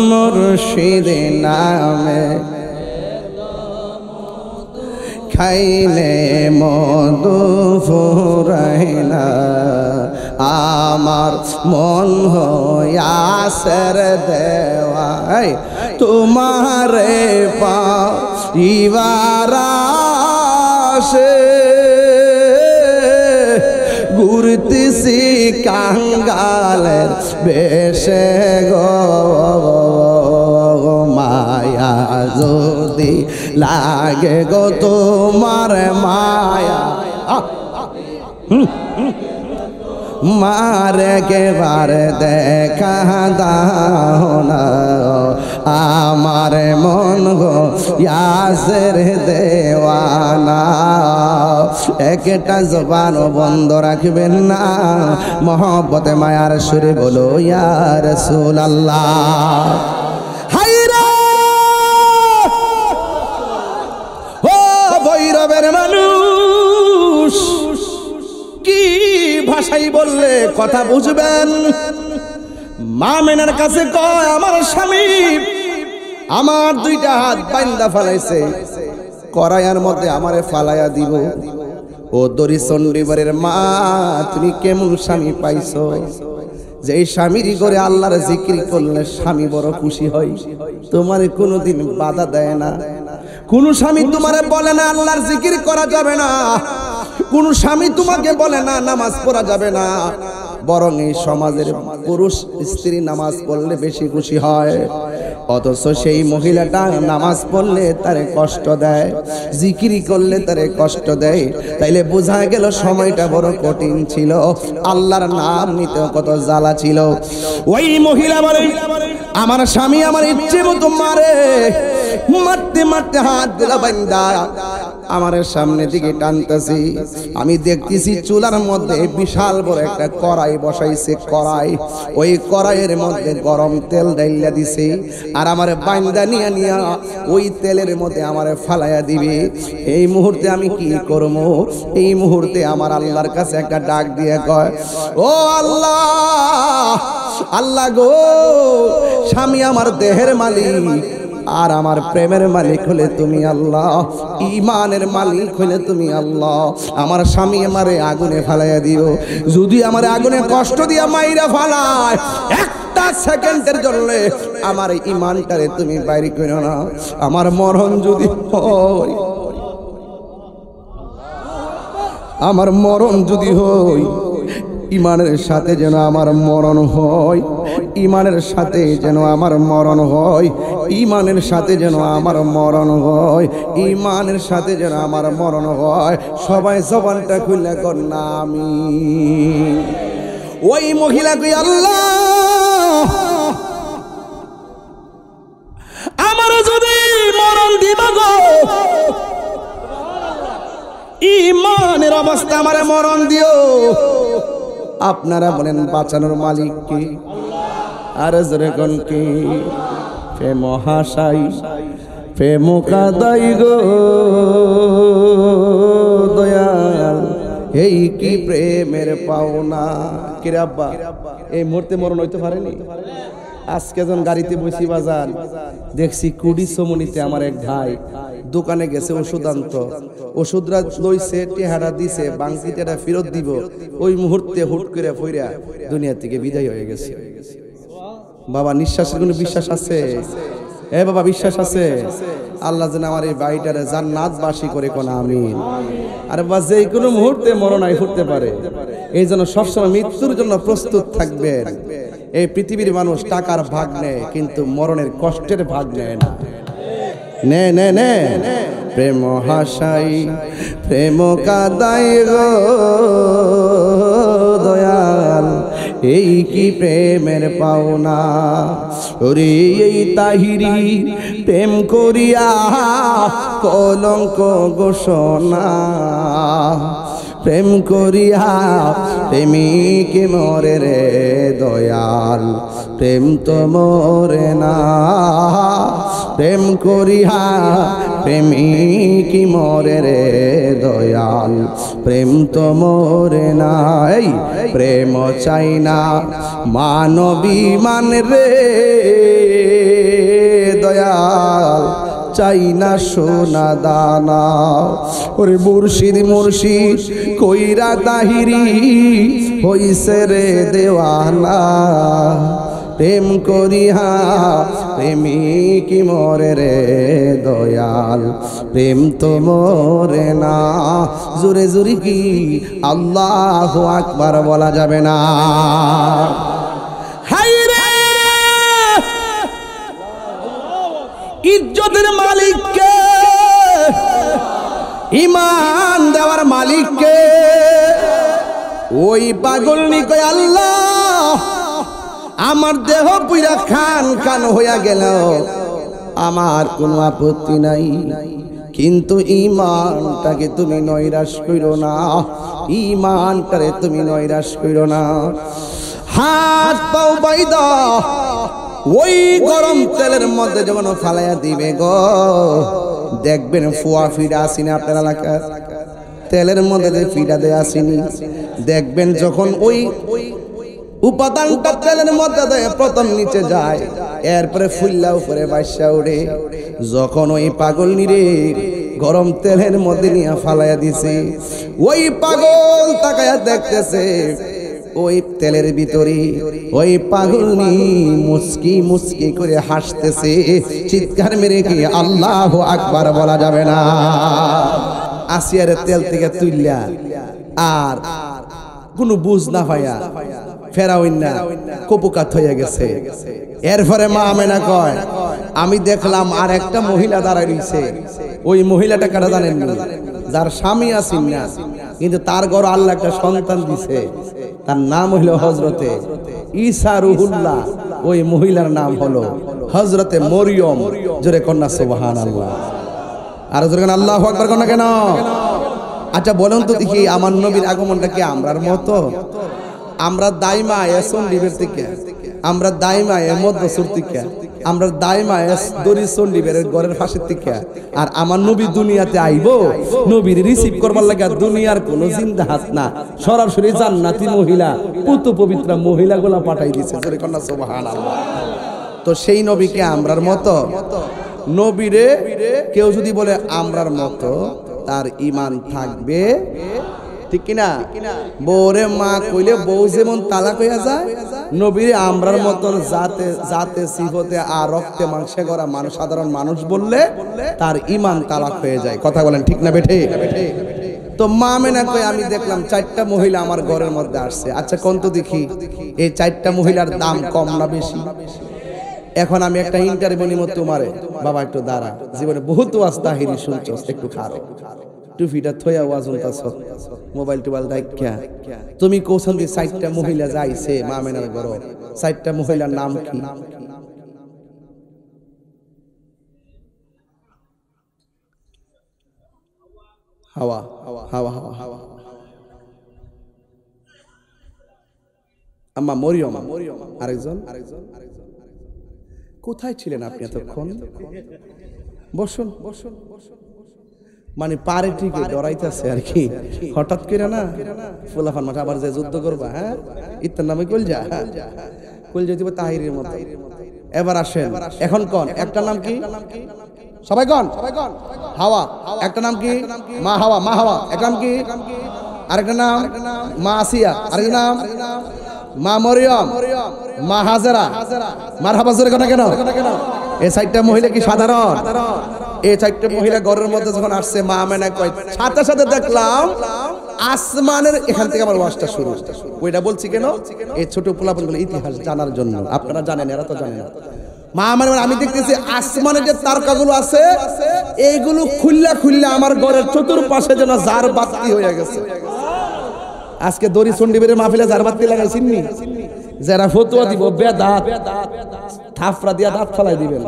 A: মুর্শিদ নামে খাইলে মধু ফুরাইনা, আমার মন হইয়াসের দেওয়া, তোমারে পাইবার আশে ঘুরতেছি কাঙ্গালের বেশে গো, মায়া যদি লাগে গো তোমার মায়া, মারে কেবার দেখা দাও না, আমার মন গো ইয়াসের দেওয়ানা। একটা জবানও বন্ধ রাখবেন না, মহব্বতে মায়ার সুরে বলো ইয়া রাসূলুল্লাহ। হায়রে ও ভৈরবের মানুষ, কি ভাষাই বললে কথা বুঝবেন? মা মেনার কাছে কয় আমার স্বামী আমার দুইটা হাত বাইন্দা ফালাইছে, করায়ার মধ্যে আমারে ফালাইয়া দিব। ও দরি চণ্ডীবারের মা, তুমি কেমন স্বামী পাইছো যে এই স্বামীর করে আল্লাহর জিকির করলে স্বামী বড় খুশি হয়? তোমারে কোনোদিন বাধা দেয় না, কোন স্বামী তোমারে বলে না আল্লাহর জিকির করা যাবে না, কোন স্বামী তোমাকে বলে না নামাজ পড়া যাবে না, বরং এই সমাজের পুরুষ স্ত্রী নামাজ পড়লে বেশি খুশি হয়। অথচ সেই মহিলাটা নামাজ পড়লে তারে কষ্ট দেয়, জিকিরি করলে তারে কষ্ট দেয়। তাইলে বোঝা গেল সময়টা বড় কঠিন ছিল, আল্লাহর নাম নিতে কত জ্বালা ছিল। ওই মহিলা বলে আমার স্বামী আমার ইচ্ছে মতো মারে, মারতে মারতে হাত দিলা বান্দা আমার সামনে দিকে টানতেছি, আমি দেখতেছি চুলার মধ্যে বিশাল বড় একটা কড়াই বসাইছে। কড়াই, ওই কড়াইয়ের মধ্যে গরম তেল ঢাইলা দিছে, আর আমার বান্দা নিয়া নিয়া ওই তেলের মধ্যে আমারে ফালাইয়া দিবে। এই মুহূর্তে আমি কি করব? এই মুহূর্তে আমার আল্লাহর কাছে একটা ডাক দিয়ে কয়, ও আল্লাহ, আল্লাহ গো, স্বামী আমার দেহের মালিক আর আমার প্রেমের মালিক হলে তুমি আল্লাহ, ঈমানের মালিক হলে তুমি আল্লাহ। আমার স্বামী আমারে আগুনে ফালাইয়া দিও, যদি আমার আগুনে কষ্ট দিয়া মাইরা ফালায়, একটা সেকেন্ডের জন্য আমার ঈমানটারে তুমি বাইরে করো না। আমার মরণ যদি হয়, আমার মরণ যদি হয়, ঈমানের সাথে যেন আমার মরণ হয়, ঈমানের সাথে যেন আমার মরণ হয়, ঈমানের সাথে যেন আমার মরণ হয়, ঈমানের সাথে যেন আমার মরণ হয়। সবাই জবানটা খুলে কর না আমিন। ওই মহিলা কই আল্লাহ, আমার যদি মরণ দিবা গো, ঈমানের অবস্থা আমারে মরণ দিও। আপনারা বলেন বাঁচানোর মালিক কে? আর জোরে কোন কে? প্রেম হাসাই প্রেম কাদাই গো দয়াল, এই কি প্রেমের পাওনা। কে রে আব্বা, এই মুহূর্তে মরণ হইতে পারেনি? আজকে যখন গাড়িতে বসি বাজার দেখছি কুড়ি সমনিতে আমার এক ভাই দোকানে গেছে ওষুধ আনতো, ওষুধরা লইছে, টেহারা দিছে, বাংতি টেরা ফেরত দিব, ওই মুহূর্তে হুট করে ফইরা দুনিয়া থেকে বিদায় হয়ে গেছে। বাবা নিঃশ্বাসের কোনো বিশ্বাস আছে? এ বাবা বিশ্বাস আছে? আল্লাহ যেন আমার এই বাড়িটারে জান্নাতবাসী করে কোন আমিন। আর বাবা যে কোনো মুহূর্তে মরণ আই ফুটতে পারে, এই জন্য সবসময় মৃত্যুর জন্য প্রস্তুত থাকবেন। এই পৃথিবীর মানুষ টাকার ভাগ নেয় কিন্তু মরণের কষ্টের ভাগ নেয় না। নে নে নে প্রেম হাসাই প্রেম কাদাই গো দয়াল, এই কি প্রেমের পাওনা। ওরে এই তাহিরি প্রেম করিয়া কলঙ্ক ঘোষণা, প্রেম করিয়া প্রেমিক মরে রে দয়াল, প্রেম তো মরে না। প্রেম করিয়া প্রেমিক মরে রে দয়াল, প্রেম তো মরে না। এই প্রেম চাই না মানবী মান রে দয়াল, চাই না সোনা দানা। ওরে মুর্শিদ মুর্শিদ কইরা তাহিরি হইছে রে দেওয়ানা, প্রেম করিয়া প্রেমিক মরে রে দয়াল, প্রেম তো মরে না। জোরে জোরে কি আল্লাহু আকবার বলা যাবে না? ইজ্জতের মালিককে, ঈমান দেওয়ার মালিককে, ওই পাগলনি কয় আল্লাহ আমার দেহ পুরা খান খান হইয়া গেল, আমার কোনো আপত্তি নাই, কিন্তু ঈমানটাকে তুমি নৈরাশ কইরো না, ঈমানটারে তুমি নৈরাশ কইরো না। হাত পাও বাইদা ওই গরম তেলের মধ্যে যখন ফালাইয়া দিবে গো, দেখবেন ফুয়া ফিডা আসিনি আপনার এলাকার তেলের মধ্যে যে ফিডা দেয়া আসিনি, দেখবেন যখন ওই উপাদানটা তেলের মধ্যে দেয় প্রথম নিচে যায়, এরপরে ফুল্লা উপরে বাইসা উঠে। যখন ওই পাগল নিরে গরম তেলের মধ্যে নিয়ে ফালাইয়া দিছে, ওই পাগল তাকায়া দেখতেছে ওই তেলের ভিতরে ওই পাগলনি মুস্কি মুস্কি করে হাসতেছে। চিৎকার মেরে কি আল্লাহু আকবার বলা যাবে না? আসিয়ার তেল থেকে তুইলা আর কোনো বুঝ না হইয়া ফেরাউন না কপুকাত হয়ে গেছে। এরপরে মা আমেনা কয়, আমি দেখলাম আর একটা মহিলা দাঁড়ায় রইছে। ওই মহিলাটা কারা জানেন? যার স্বামী আছেন না, কিন্তু তার ঘর আল্লাহ একটা সন্তান দিছে, তার নাম হইল হযরতে ঈসা রুহুল্লাহ। ওই মহিলার নাম হলো হযরতে মরিয়ম। জোরে কন্যা সুবহানাল্লাহ। আর জোরে কন্যা আল্লাহু আকবার কন্যা কেন? আচ্ছা বলুন তো দেখি, আমার নবীর আগমনটা কি আমরার মতো? আমরা দাইমা এসন লিবের থেকে, আমরা দাইমা এ মধ্যসুর থেকে, আমরা দাইমা এস দরিসন লিবের ঘরের পাশের থেকে। আর আমার নবী দুনিয়াতে আইবো, নবীর রিসিভ করবার লাগে দুনিয়ার কোনো জিন্দা হাত না, সরাসরি জান্নাতি মহিলা পুত পবিত্র মহিলাগুলা পাঠাই দিছে। জোরে কন্যা সুবহানাল্লাহ। তো সেই নবীকে আমরার মতো? নবীরে কেউ যদি বলে আমরার মতো, তার ঈমান থাকবে, ঠিক কিনা? বউরে মা কইলে বউ যেমন তালাক হইয়া যায়, নবীরে আমরার মতন জাতে জাতে সিফতে আর রক্তে মাংসে গড়া মানুষ, সাধারণ মানুষ বললে তার ঈমান তালাক হয়ে যায়। কথা বলেন ঠিক না বেঠে? তো মা আমেনা কই, আমি দেখলাম 4টা মহিলা আমার ঘরের মধ্যে আসছে। আচ্ছা কোন তো দেখি এই 4টা মহিলার দাম কম না বেশি? এখন আমি একটা ইন্টারভিউ নিব তোমারে। বাবা একটু দাঁড়া, জীবনে বহুত ওয়াজ তাহিরি শুনছস, একটু খারো, টুপিটা থইয়া ওয়াজ শুনতাছ, মোবাইল টোবাইল দেখা। তুমি কোসন দি 4টা মহিলা যাইছে মা আমেনার ঘর, 4টা মহিলার নাম কি? হাওয়া হাওয়া হাওয়া, আম্মা মরিয়ম, আরেকজন কোথায় ছিলেন আপনি এতক্ষণ? বসুন বসুন। মানে পারে ঠিকই ডরাইতেছে আর কি, হঠাৎ করে না ফুলাফান মাঠে আবার যে যুদ্ধ করবা, হ্যাঁ ইত্যার নামে কলজা, কলজা দিব তাহিরের মতো। এবার আসেন, এখন কোন একটা নাম কি? সবাই কোন? হাওয়া। একটা নাম কি? মা হাওয়া। মা হাওয়া একটা নাম কি? আরেকটা নাম মা আসিয়া। আরেকটা নাম মা মরিয়ম, মা হাজেরা। মারহাবা জোরে কথা কেন? এই 4টা মহিলা কি সাধারণ? এই 4টা মহিলা ঘরের মধ্যে যখন আসছে, মা আমেনা কয়, সাথে সাথে দেখলাম আসমানের এখান থেকে আমার ওয়াজটা শুরু। ওইটা বলছি কেন? এই ছোট পোলাপনগুলো ইতিহাস জানার জন্য। আপনারা জানেন, এরা তো জানে না। মা আমেনা, আমি দেখতেছি আসমানের যে তারকাগুলো আছে, এইগুলো খুললা খুললা আমার ঘরের চতুর্পাশে যেন জার বাতি হয়ে গেছে। আজকে দড়ি চন্ডিবের মাহফিলে জার বাতি লাগাইছিনি? যারা ফতোয়া দিব বেদাত, থাফরা দিয়া দাঁত ফলাই দিবেন।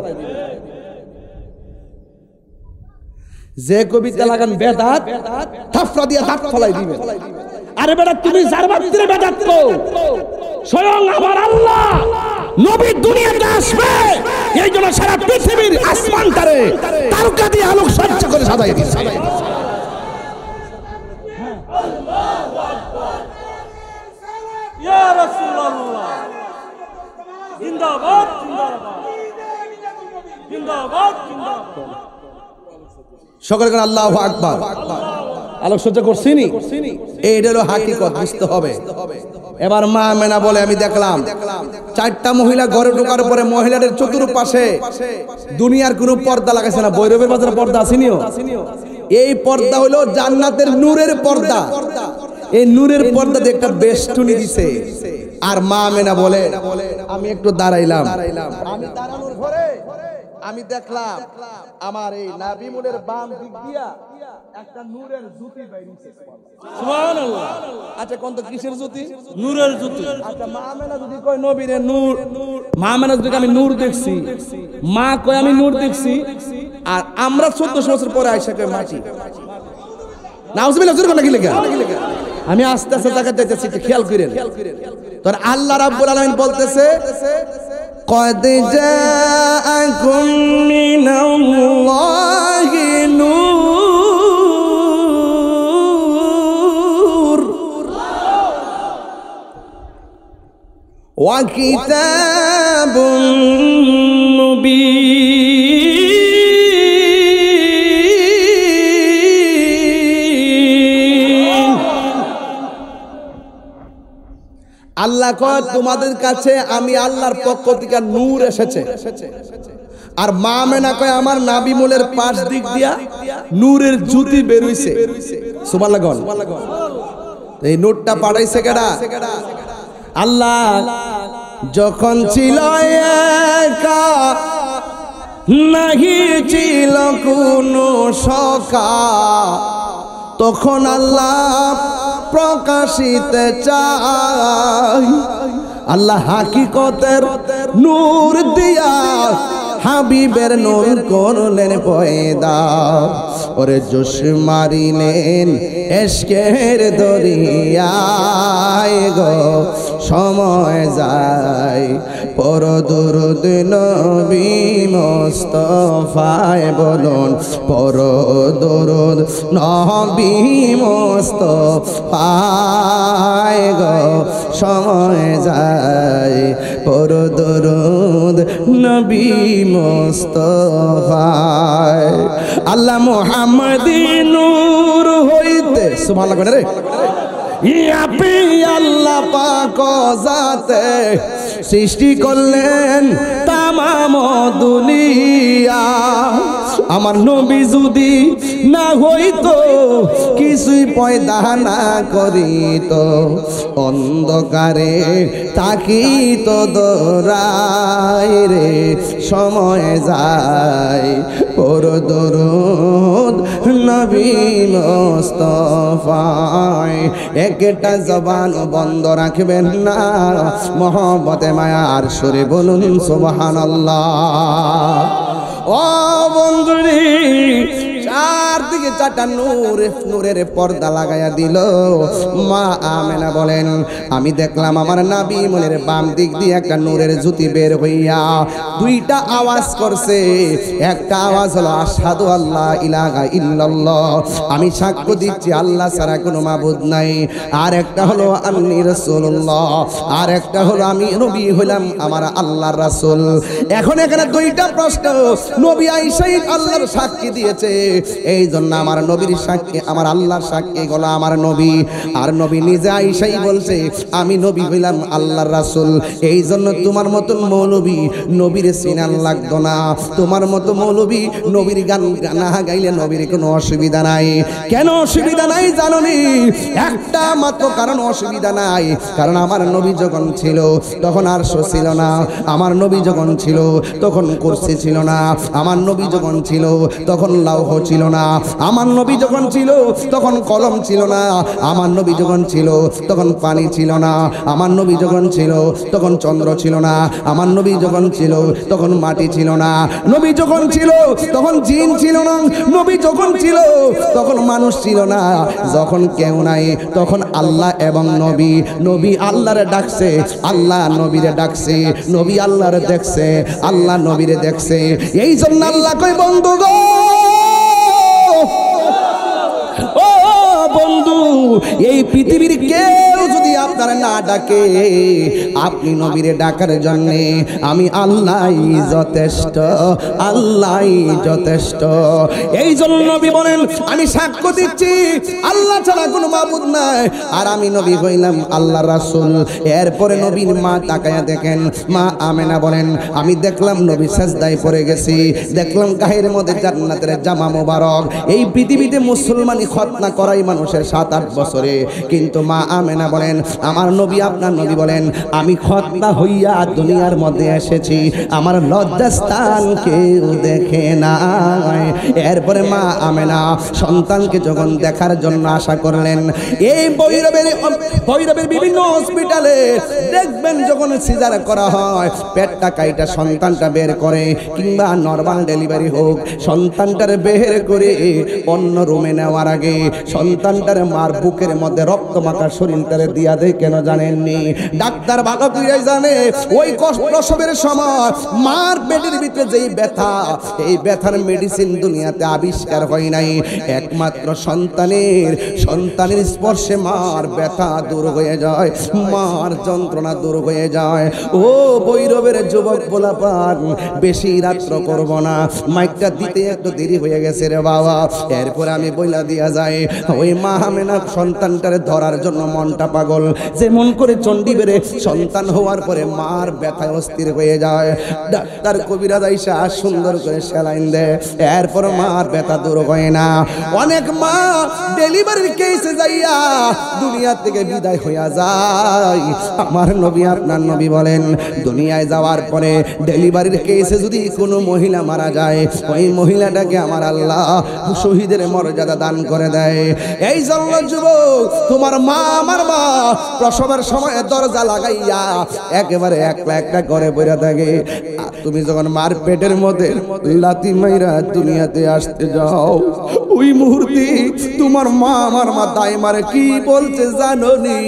A: যে কবিতা লাগান বেদাত, থাফরা দিয়া দাঁত ফলাই দিবেন। আরে বেটা, তুমি জার বাতিরে বেদাত কও, স্বয়ং আমার আল্লাহ নবী দুনিয়াতে আসবে, এই জন্য সারা পৃথিবীর আসমানটারে তারকা দিয়ে আলোক সজ্জা করে সাজাই দিয়েছে।
C: ইয়া রাসূলুল্লাহ, জিন্দাবাদ জিন্দাবাদ জিন্দাবাদ জিন্দাবাদ।
A: সকলে কোন আল্লাহু আকবার। আলোক সজ্জা করছিনি? এইটা হলো হাকিকত, বুঝতে হবে। এবার মা আমেনা বলে, আমি দেখলাম 4টা মহিলা ঘরে ঢোকার পরে মহিলাদের চতুর্পাশে দুনিয়ার কোনো পর্দা লাগাইছে না। ভৈরবের বাজারে পর্দা আসেনিও? এই পর্দা হলো জান্নাতের নূরের পর্দা। এই নূরের পর্দা দিয়ে একটা বেষ্টনী দিছে। আর মা আমেনা বলে, আমি একটু দাঁড়াইলাম, আমি দাঁড়ানোর পরে আমি দেখলাম আমার এই নাবিমুলের বাম দিক দিয়া একটা নূরের জ্যোতি বাইরিছে।
C: সুবহানাল্লাহ।
A: আচ্ছা কোন তো কিসের জ্যোতি?
C: নূরের জ্যোতি।
A: আচ্ছা মা আমেনা যদি কয় নবীরে নূর, মা আমেনা যদি আমি নূর দেখছি, মা কয় আমি নূর দেখছি, আর আমরা 1400 বছর পরে আইসা কই মাটি নাউজুবিল্লাহ জোরে কথা কি লাগা আমি আস্তে আস্তে জায়গা যাইতেছি একটু খেয়াল করেন তোর আল্লাহ রাব্বুল আলামিন বলতেছে قد جاءكم من الله نور وكتاب مبين আল্লাহ কয় তোমাদের কাছে আমি আল্লাহর পক্ষ থেকে নূর এসেছে আর মা আমেনা কয় আমার নাবি মুলের পাশ দিক দিয়া নূরের জ্যোতি বের হইছে সুবহানাল্লাহ এই নূরটা পাঠাইছে কেডা আল্লাহ যখন ছিল একা নাহি ছিল কোনো সখা তখন আল্লাহ প্রকাশিতে চাই আল্লাহ হাকিকতের নূর দিয়া হাবিবের নূর করলেন পয়দা ওরে জোশ মারিলেন এশকের দরিয়ায় গো সময় যায় পর দুরুদ নবী মুস্তাফায় বলুন পর দুরুদ নবী মুস্তাফায় গো সময় যায় পর দুরুদ নবী মুস্তাফায় আল্লাহ মুহাম্মদি নূর হইতে সুবহানাল্লাহ রে ইয়াপি আল্লাহ পাক জাতে সৃষ্টি করলেন তামাম দুনিয়া আমার নবী যদি না হইতো কিছুই পয়দা না করিত অন্ধকারে তাকিত দৌড়ায় রে সময় যায় পর দরুদ নবী মুস্তাফায় একটা জবান বন্ধ রাখবেন না মহব্বতে মায়ার সুরে বলুন সুবহানাল্লাহ ও বন্ধুরে চারদিকে চারটা নূরের পর্দা লাগাইয়া দিল মা আমেনা বলেন আমি দেখলাম আমার নাবি মনের বাম দিক দিয়ে একটা নূরের জ্যোতি বের হইয়া দুইটা আওয়াজ করছে একটা আওয়াজ হলো আশহাদু আল্লাহ ইলাহা ইল্লাল্লাহ আমি সাক্ষ্য দিচ্ছি আল্লাহ ছাড়া কোনো মাবুদ নাই আর একটা হলো আন্নী রাসূলুল্লাহ আর একটা হলো আমি নবী হইলাম আমার আল্লাহর রাসূল এখন এখানে দুইটা প্রশ্ন নবী আয়েশাই আল্লাহর সাক্ষী দিয়েছে এই জন্য আমার নবীর সাক্ষী আমার আল্লাহর সাক্ষী হলো আমার নবী আর নবী নিজে আয়েশাই বলছে আমি নবী হইলাম আল্লাহর রাসূল এই জন্য তোমার মতন মৌলবী নবীর চিনার লাগতো না তোমার মতো মৌলবী নবীর গান না গাইলে নবীর কোনো অসুবিধা নাই কেন অসুবিধা নাই জানোনি একটা মাত্র কারণ অসুবিধা নাই কারণ আমার নবী যখন ছিল তখন আরশ ছিল না আমার নবী যখন ছিল তখন কুরসি ছিল না আমার নবী যখন ছিল তখন লৌহ ছিল না আমার নবী যখন ছিল তখন কলম ছিল না আমার নবী যখন ছিল তখন পানি ছিল না আমার নবী যখন ছিল তখন চন্দ্র ছিল না আমার নবী যখন ছিল তখন মাটি ছিল না নবী যখন ছিল তখন জিন ছিল না নবী যখন ছিল তখন মানুষ ছিল না যখন কেউ নাই তখন আল্লাহ এবং নবী নবী আল্লাহরে ডাকছে আল্লাহ নবীরে ডাকছে নবী আল্লাহরে দেখছে আল্লাহ নবীরে দেখছে এই জন্য আল্লাহ কই বন্ধু গো ও বন্ধু এই পৃথিবীর কেউ যদি আপনার না ডাকে আপনি নবীরে ডাকার জন্য আমি আল্লাহই যথেষ্ট আল্লাহই যথেষ্ট এই জন্য নবী বলেন আমি সাক্ষ্য দিচ্ছি আল্লাহ ছাড়া কোনো মাবুদ নাই আর আমি নবী হইলাম আল্লাহর রাসূল এরপরে নবীর মা তাকায়া দেখেন মা আমেনা বলেন আমি দেখলাম নবী সাজদায় পড়ে গেছি দেখলাম গায়ের মধ্যে জান্নাতের জামা মোবারক এই পৃথিবীতে মুসলমানি খতনা করাই মানুষের 7-8 বছরে কিন্তু মা আমেনা বলেন আমার নবী আপনার নবী বলেন, আমি খতনা হইয়া দুনিয়ার মধ্যে এসেছি, আমার লজ্জাস্থান কেউ দেখে নাই। এরপরে মা আমেনা সন্তানকে যখন দেখার জন্য আশা করলেন, এই ভৈরবের বিভিন্ন হসপিটালে দেখবেন যখন সিজার করা হয়, পেটটা কাইটা সন্তানটা বের করে, কিংবা নরমাল ডেলিভারি হোক, সন্তানটার বের করে অন্য রুমে নেওয়ার আগে সন্তানটার মার বুকের মধ্যে রক্ত মাখা শরীরটারে দিয়া দেয়। কেন জানেননি? ডাক্তার ভালো করে জানে ওই প্রসবের সময় মার পেটের ভিতরে যেই ব্যথা, এই ব্যথার মেডিসিন দুনিয়াতে আবিষ্কার হয় নাই। একমাত্র সন্তানের স্পর্শে মার ব্যথা দূর হয়ে যায়, মার যন্ত্রণা দূর হয়ে যায়। ও ভৈরবের যুবক পোলাপান, বেশি রাত্র করব না, মাইকটা দিতে একটু দেরি হয়ে গেছে রে বাবা। এরপরে আমি বইলা দিয়া যায়, ওই মা আমেনা সন্তানটারে ধরার জন্য মনটা পাগল, যেমন করে চণ্ডী বেড়ে সন্তান হওয়ার পরে মার ব্যথায় অস্থির হয়ে যায়। ডাক্তার কবিরাজ আইসা সুন্দর করে স্যালাইন দেয়, এরপর মার ব্যথা দূর হয় না। অনেক মা ডেলিভারির কেসে যাইয়া দুনিয়া থেকে বিদায় হইয়া যায়। আমার নবী আপনার নবী বলেন, দুনিয়ায় যাওয়ার পরে ডেলিভারির কেসে যদি কোনো মহিলা মারা যায়, ওই মহিলাটাকে আমার আল্লাহ শহীদের মর্যাদা দান করে দেয়। এই জন্য যুবক, তোমার মা আমার মা প্রসবের সময় দরজা লাগাইয়া একেবারে একলা একটা ঘরে বইরা থাকে। তুমি যখন মার পেটের মধ্যে লাথি মাইরা দুনিয়াতে আসতে যাও, ওই মুহূর্তে তোমার মা আমার মা দাই মারে কি বলছে জানো নি?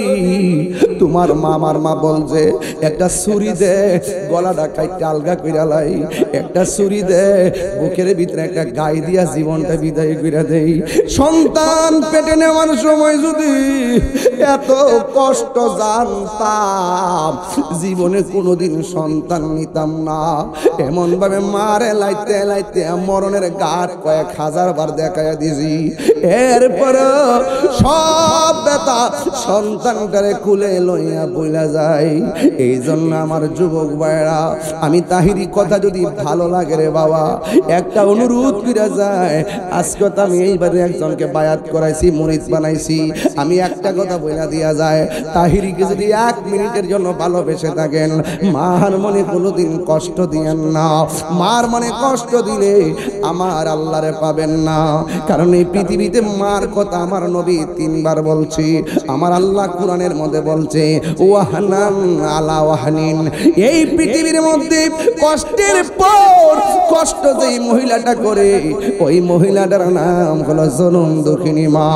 A: তোমার মা আমার মা বলছে, একটা ছুরি দে, গলাটা কাইটা আলগা কইরা লাই, একটা ছুরি দে, বুকের ভিতরে একটা গাই দিয়া জীবনটা বিদায় কইরা দেই। সন্তান পেটে নেওয়ার সময় যদি এত কষ্ট জানতাম, জীবনে কোনোদিন সন্তান নিতাম না। এমন ভাবে মারে লাইতে লাইতে মরণের ঘাট কয়েক হাজার বার দেখাইয়া দিছি। এরপর সব ব্যথা সন্তানটারে কুলে লইয়া বইলা যায়। এই জন্য আমার যুবক ভাইরা, আমি তাহিরি কথা যদি ভালো লাগে রে বাবা, একটা অনুরোধ করা যায়। আজকে তো আমি এইবারে একজনকে বায়াত করাইছি, মুরিদ বানাইছি। আমি একটা কথা বইলা দিয়া যায়, তাহিরিকে যদি 1 মিনিটের জন্য ভালোবেসে থাকেন, মার মনে কোনোদিন কষ্ট দিয়েন না। মার মনে কষ্ট দিলে আমার আল্লাহরে পাবেন না। কারণ এই পৃথিবীতে মার কথা আমার নবী 3 বার বলছি। আমার আল্লাহ কোরআনের মধ্যে বলছে, ওয়াহানান আলা ওয়াহানিন। এই পৃথিবীর মধ্যে কষ্টের পর কষ্ট যেই মহিলাটা করে, ওই মহিলাটার নাম হলো জনম দুঃখিনী মা।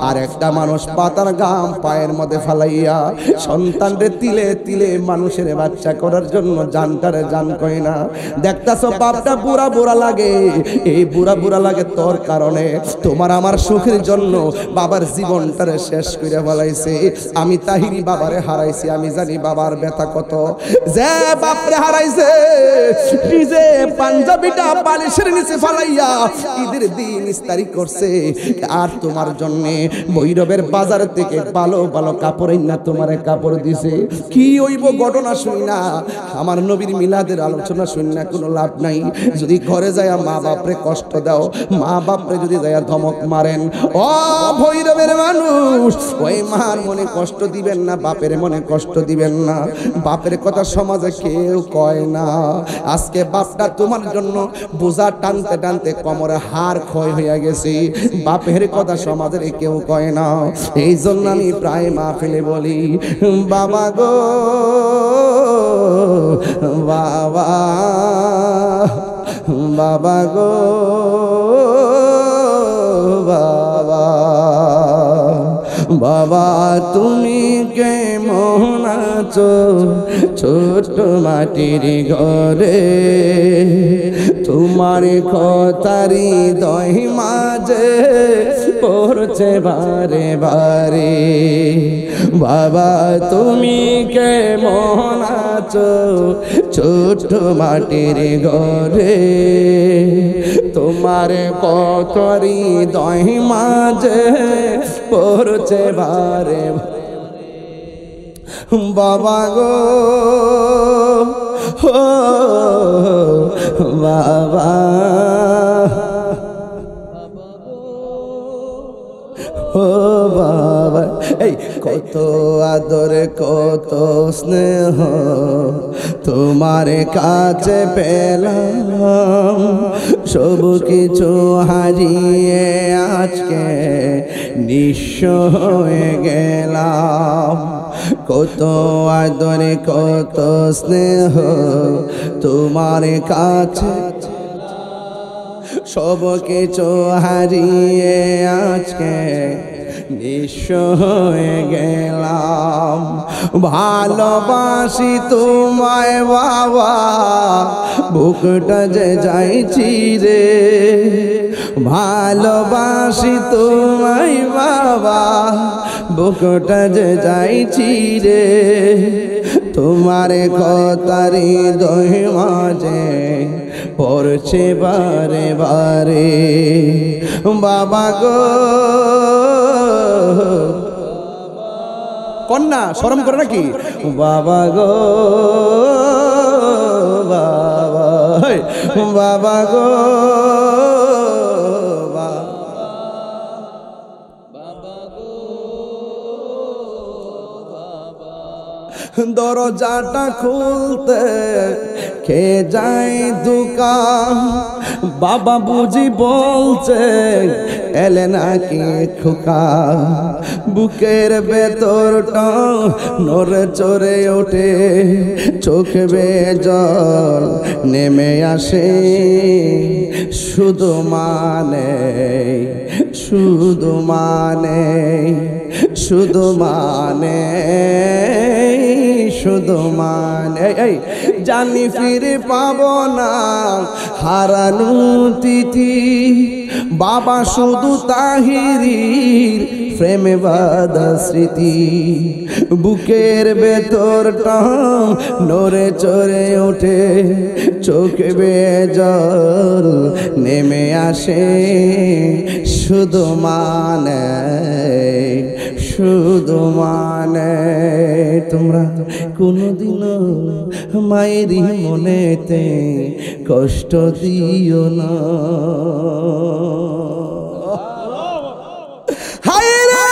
A: আর একটা মানুষ পাতার গাম পায়ের মধ্যে ফালাইয়া সন্তানরে তিলে তিলে মানুষের বাচ্চা করার জন্য জানটারে জান কই না। দেখতাছো বাপটা বুড়া বুড়া লাগে, এই বুড়া বুড়া লাগে তোর কারণে। তোমার আমার সুখের জন্য বাবার জীবনটারে শেষ করে ফেলাইছে। আমি তাহিরি বাবারে হারাইছি, আমি জানি বাবার ব্যথা কত। যে বাপরে হারাইছে, নিজে পাঞ্জাবিটা বালিশের নিচে ফালাইয়া ঈদের দিন ইস্তারি করছে, আর তোমার জন্য ভৈরবের বাজার থেকে ভালো ভালো কাপড় না তোমারে কাপড় দিছে। কি হইব ঘটনা শুনি না, আমার নবীর মিলাদের আলোচনা শুনি না, কোনো লাভ নাই। যদি ঘরে যায় মা বাপরে কষ্ট দাও, মা বাপরে যদি যায় ধমক মারেন, ও ভৈরবের মানুষ, ওই মার মনে কষ্ট দিবেন না, বাপের মনে কষ্ট দিবেন না। বাপের কথা সমাজে কেউ কয় না। আজকে বাপটা তোমার জন্য বোঝা টানতে টানতে কোমরে হাড় ক্ষয় হয়ে গেছে, বাপের কথা সমাজের কেউ কয় না। এই জন্য আমি প্রায় মাহফিলে বলি, বাবা গো বাবা, বাবা গো বাবা, বাবা তুমি কেমন আছো ছোট মাটির ঘরে, তোমার কথারি দই মাঝে পড়ছে বারে বারে। বাবা তুমি কেমন আছো ছোট মাটির ঘরে, তোমার কথারি দই মাঝে পড়ছে বারে। বাবা গো ও বাবা, ও বাবা, এই কত আদর কত স্নেহ তোমার কাছে পেলাম, সব কিছু হারিয়ে আজকে নিঃস্ব হয়ে গেলাম। কত আদর কত স্নেহ তোমার কাছে, সব কিছু হারিয়ে আজকে নিঃস্ব হয়ে গেলাম। ভালোবাসি তোমায় বাবা, বুকটা যে যাইছি রে। ভালোবাসি তোমায় বাবা, বুকটা যে যাইছি রে। তোমার কথারি হৃদয় মাঝে পড়ছে বারে বারে। বাবা গো, কন্যা শরম করে নাকি? বাবা গো বাবা, বাবা গো দরজাটা খুলতে কে যায় দোকান, বাবা বুঝি বলছে এলে নাকি খোকা। বুকের ভেতরটা নড়ে চড়ে ওঠে, চোখে বেয়ে জল নেমে আসে। শুধু মানে শুধু মানে শুধু মানে শুধু মানে জানি ফিরে পাবো না হারানো তিথি। বাবা শুধু তাহিরির প্রেমে বাঁধা স্মৃতি। বুকের ভেতরটা নড়ে চড়ে ওঠে, চোখে বেয়ে জল নেমে আসে। শুধু মানে শুধু মানে তোমরা কোনোদিনও মায়েরই মনেতে কষ্ট দিও না। হায় রে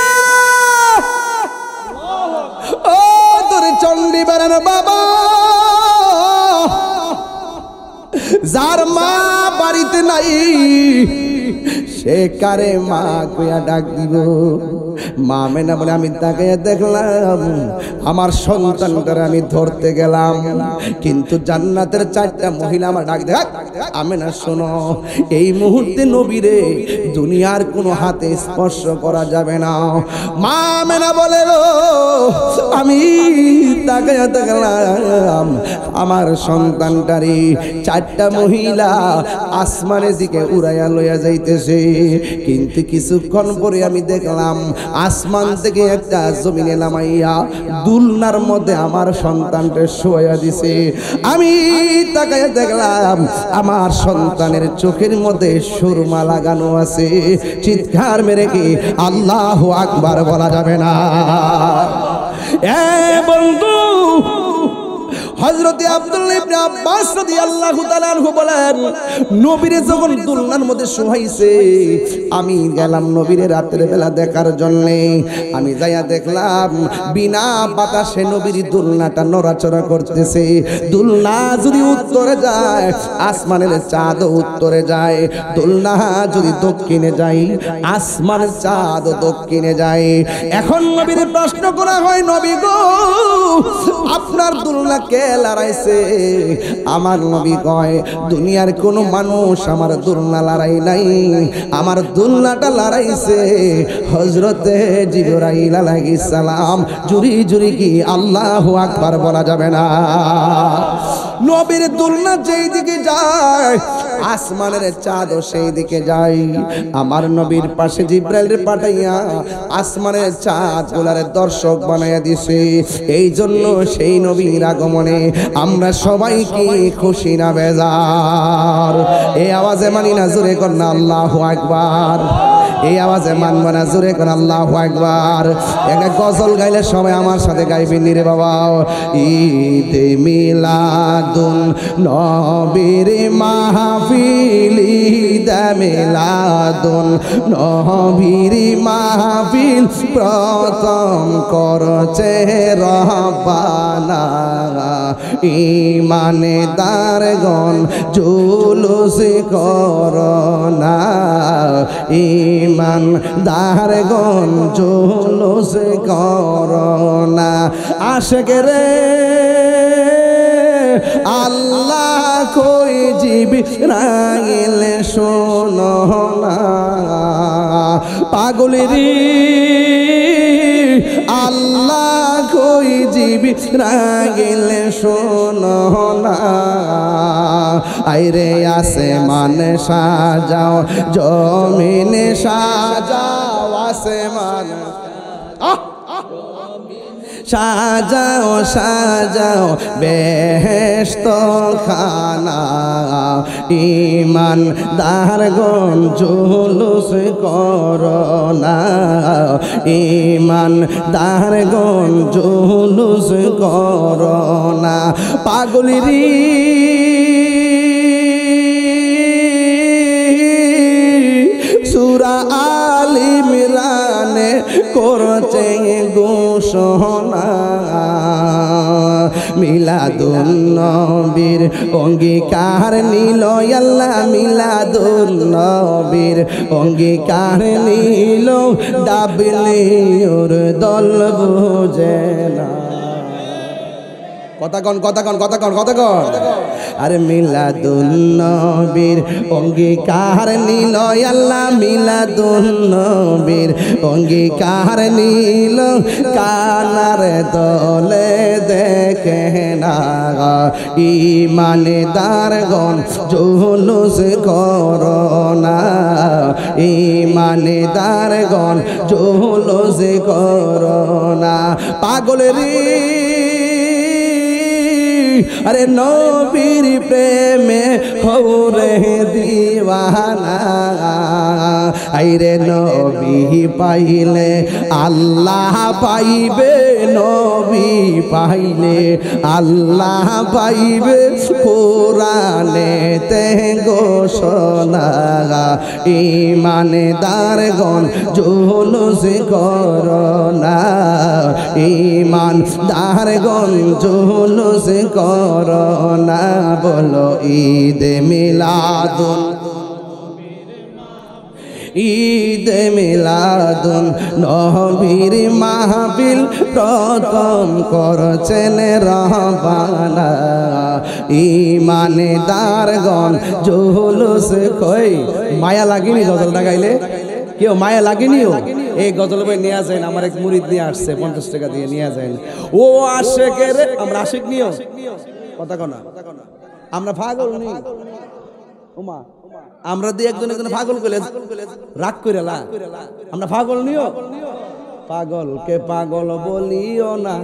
A: ও তোর চণ্ডী বেড়ানো বাবা, যার মা বাড়িতে নাই সে কারে মা কইয়া ডাক দিব। মা মেনা বলে আমি তাকে দেখলাম, আমার সন্তানটারে আমি ধরতে গেলাম, কিন্তু জান্নাতের 4টা মহিলা আমার ডাক দেখ। আমি না শোনো, এই মুহূর্তে নবীরে দুনিয়ার কোনো হাতে স্পর্শ করা যাবে না। মা মেনা বলে আমি তাকে দেখলাম, আমার সন্তানটারে 4টা মহিলা আসমানের দিকে উড়াইয়া লইয়া যাইতেছে। কিন্তু কিছুক্ষণ পরে আমি দেখলাম আসমান থেকে একটা জমিনে নামাইয়া দুলনার মধ্যে আমার সন্তানকে শোয়া দিছে। আমি তাকাইয়া দেখলাম আমার সন্তানের চোখের মধ্যে সুরমা লাগানো আছে। চিৎকার মেরে কি আল্লাহু আকবার বলা যাবে না? এ বন্ধু, হযরতে আব্দুল্লাহ ইবনে আব্বাস রাদিয়াল্লাহু তাআলা আনহু বলেন, নবীরে যখন দুলনার মধ্যে শোয়াইছে, আমি গেলাম নবীরে রাতের বেলা দেখার জন্য। আমি যাইয়া দেখলাম বিনা বাতাসে নবীর দুলনাটা নড়াচড়া করতেছে। দুলনা যদি উত্তরে যায়, আসমানের চাঁদ উত্তরে যায়। দুলনা যদি দক্ষিণে যায়, আসমানের চাঁদ দক্ষিণে যায়। এখন নবীর প্রশ্ন করা হয়, নবী গো, আপনার দুলনা কে লড়াইছে? আমার নবী কয়, দুনিয়ার কোন মানুষ আমার দুলনা লড়াই নাই, আমার দুলনাটা লড়াইছে হযরতে জিবরাইল আলাইহিস সালাম। জুরি জুরি কি আল্লাহু আকবার বলা যাবে না? নবীর দুলনা যেই দিকে যায়, আসমানের চাঁদও সেই দিকে যায়। আমার নবীর পাশে জিবরাইল পাঠাইয়া আসমানের চাঁদ গুলারে দর্শক বানাইয়া দিছে। এই জন্য সেই নবীর আগমনে আমরা সবাই কি খুশি না বেজার? এই আওয়াজে মানি না জোরে কর না আল্লাহু আকবার। এই আওয়াজে মানব না, জোরে কোন আল্লাহু আকবার। একটা গজল গাইলে সবাই আমার সাথে গাইবেন রে বাবা। ঈদে মিলাদুন নবীর মাহফিল, ঈদে মিলাদুন নবীর মাহফিল প্রথম করছে রব্বানা। ঈমানদারগণ জুলুস করোনা, ঈমানদারগণ জুলুস করোনা। আশিক রে আল্লাহ কই জিবরাইল শোনো না, পাগলেরি আল্লাহ কই জিবরাইল শোনো না। আইরে আসমান সাজাও, জমিন সাজাও, আসমান সাজাও সাজাও বেহেশত খানা। ঈমানদারগণ জুলুস করোনা, ঈমানদারগণ জুলুস করোনা। পাগলেরি সূরা আল ইমরানে করছে ঘোষণা। মিলাদুন নবীর অঙ্গীকার নিল আল্লাহ, মিলাদুন নবীর অঙ্গীকার নিল, ডাবলিউর দল বুঝে না। কথা কন কথা কন কথা কন কথা কন। আরে মিলাদুন নবীর অঙ্গীকার নিল আল্লাহ, মিলাদুন নবীর অঙ্গীকার নিল, কানার দলে দেখে না। ঈমানদারগণ জুলুস করোনা, ঈমানদারগণ জুলুস করোনা। পাগলেরি আরে নবীর প্রেমে হৌরে দিওয়ানা। আইরে নবী পাইলে আল্লাহ পাইবে, নবী পাইলে আল্লাহ পাইবে, কোরআনেতে ঘোষণা। ঈমানদারগণ জুলুস করোনা, ঈমানদারগণ জুলুস করোনা। বলো ঈদে মিলাদুন, ঈদে মিলাদুন নবীর মাহফিল প্রথম করছেন রব্বানা। ঈমানদারগণ জুলুস কই। মায়া লাগেনি গজলটা গাইলে? কেউ মায়া লাগেনিও? এই গজল বই নিয়ে যান, আমার এক মুরিদ নিয়ে আসছে 50 টাকা দিয়ে নিয়ে যান। ও আশিকের আমরা আশিক নিও কথা কনা, আমরা পাগল নি ওমা, আমরা দিয়ে একজন একজন পাগল কইলে রাগ কইরা, আমরা পাগল নিও। পাগলকে পাগল বলিও না,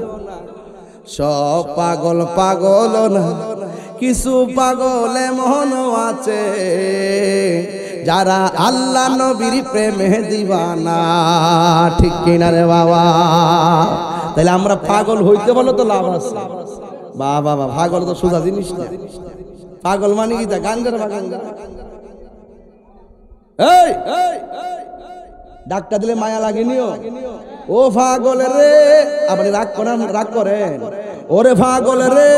A: সব পাগল পাগল না, কিছু পাগল এমন আছে যারা আল্লাহ নবীর প্রেমে দিবানা। ঠিক কিনা রে বাবা? তাহলে আমরা পাগল হইতে বলো তো লাভ আছে। বাবা বাবা, পাগল তো সোজা জিনিস না। পাগল মানে কি? তা গান করে পাগল। এই ডাক্তার দিলে মায়া লাগেনিও? ও পাগল রে, আপনি রাগ করেন, রাগ করেন। ওরে পাগল রে,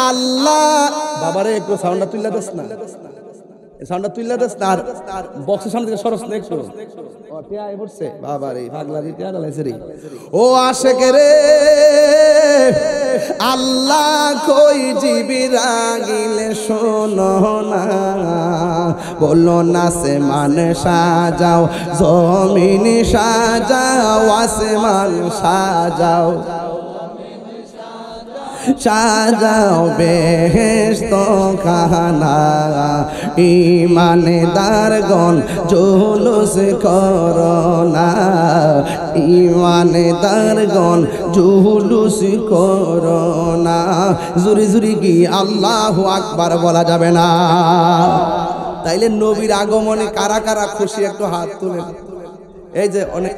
A: আল্লাহ বাবারে একটু সাউন্ডটা তুইলা দেস না, সাউন্ডটা তুইলা দেস না। আর বক্সের সামনে থেকে সরস না একটু। ও টিয়াই পড়ছে বাবারে, পাগলা দি টিয়া লাইছে রে। ও আশিক রে, আল্লাহ কই জিবরাইল শোনো না, বলো না আসমান সাজাও, জমিন সাজাও, আসমান সাজাও, সাজাও বেহেশত খানা। ঈমানদারগণ জুলুস করোনা, ঈমানদারগণ জুলুস করোনা। জুরি জুরি কি আল্লাহু আকবার বলা যাবে না? তাইলে নবীর আগমনে কারা কারা খুশি একটু হাত তুলেন। এই যে অনেক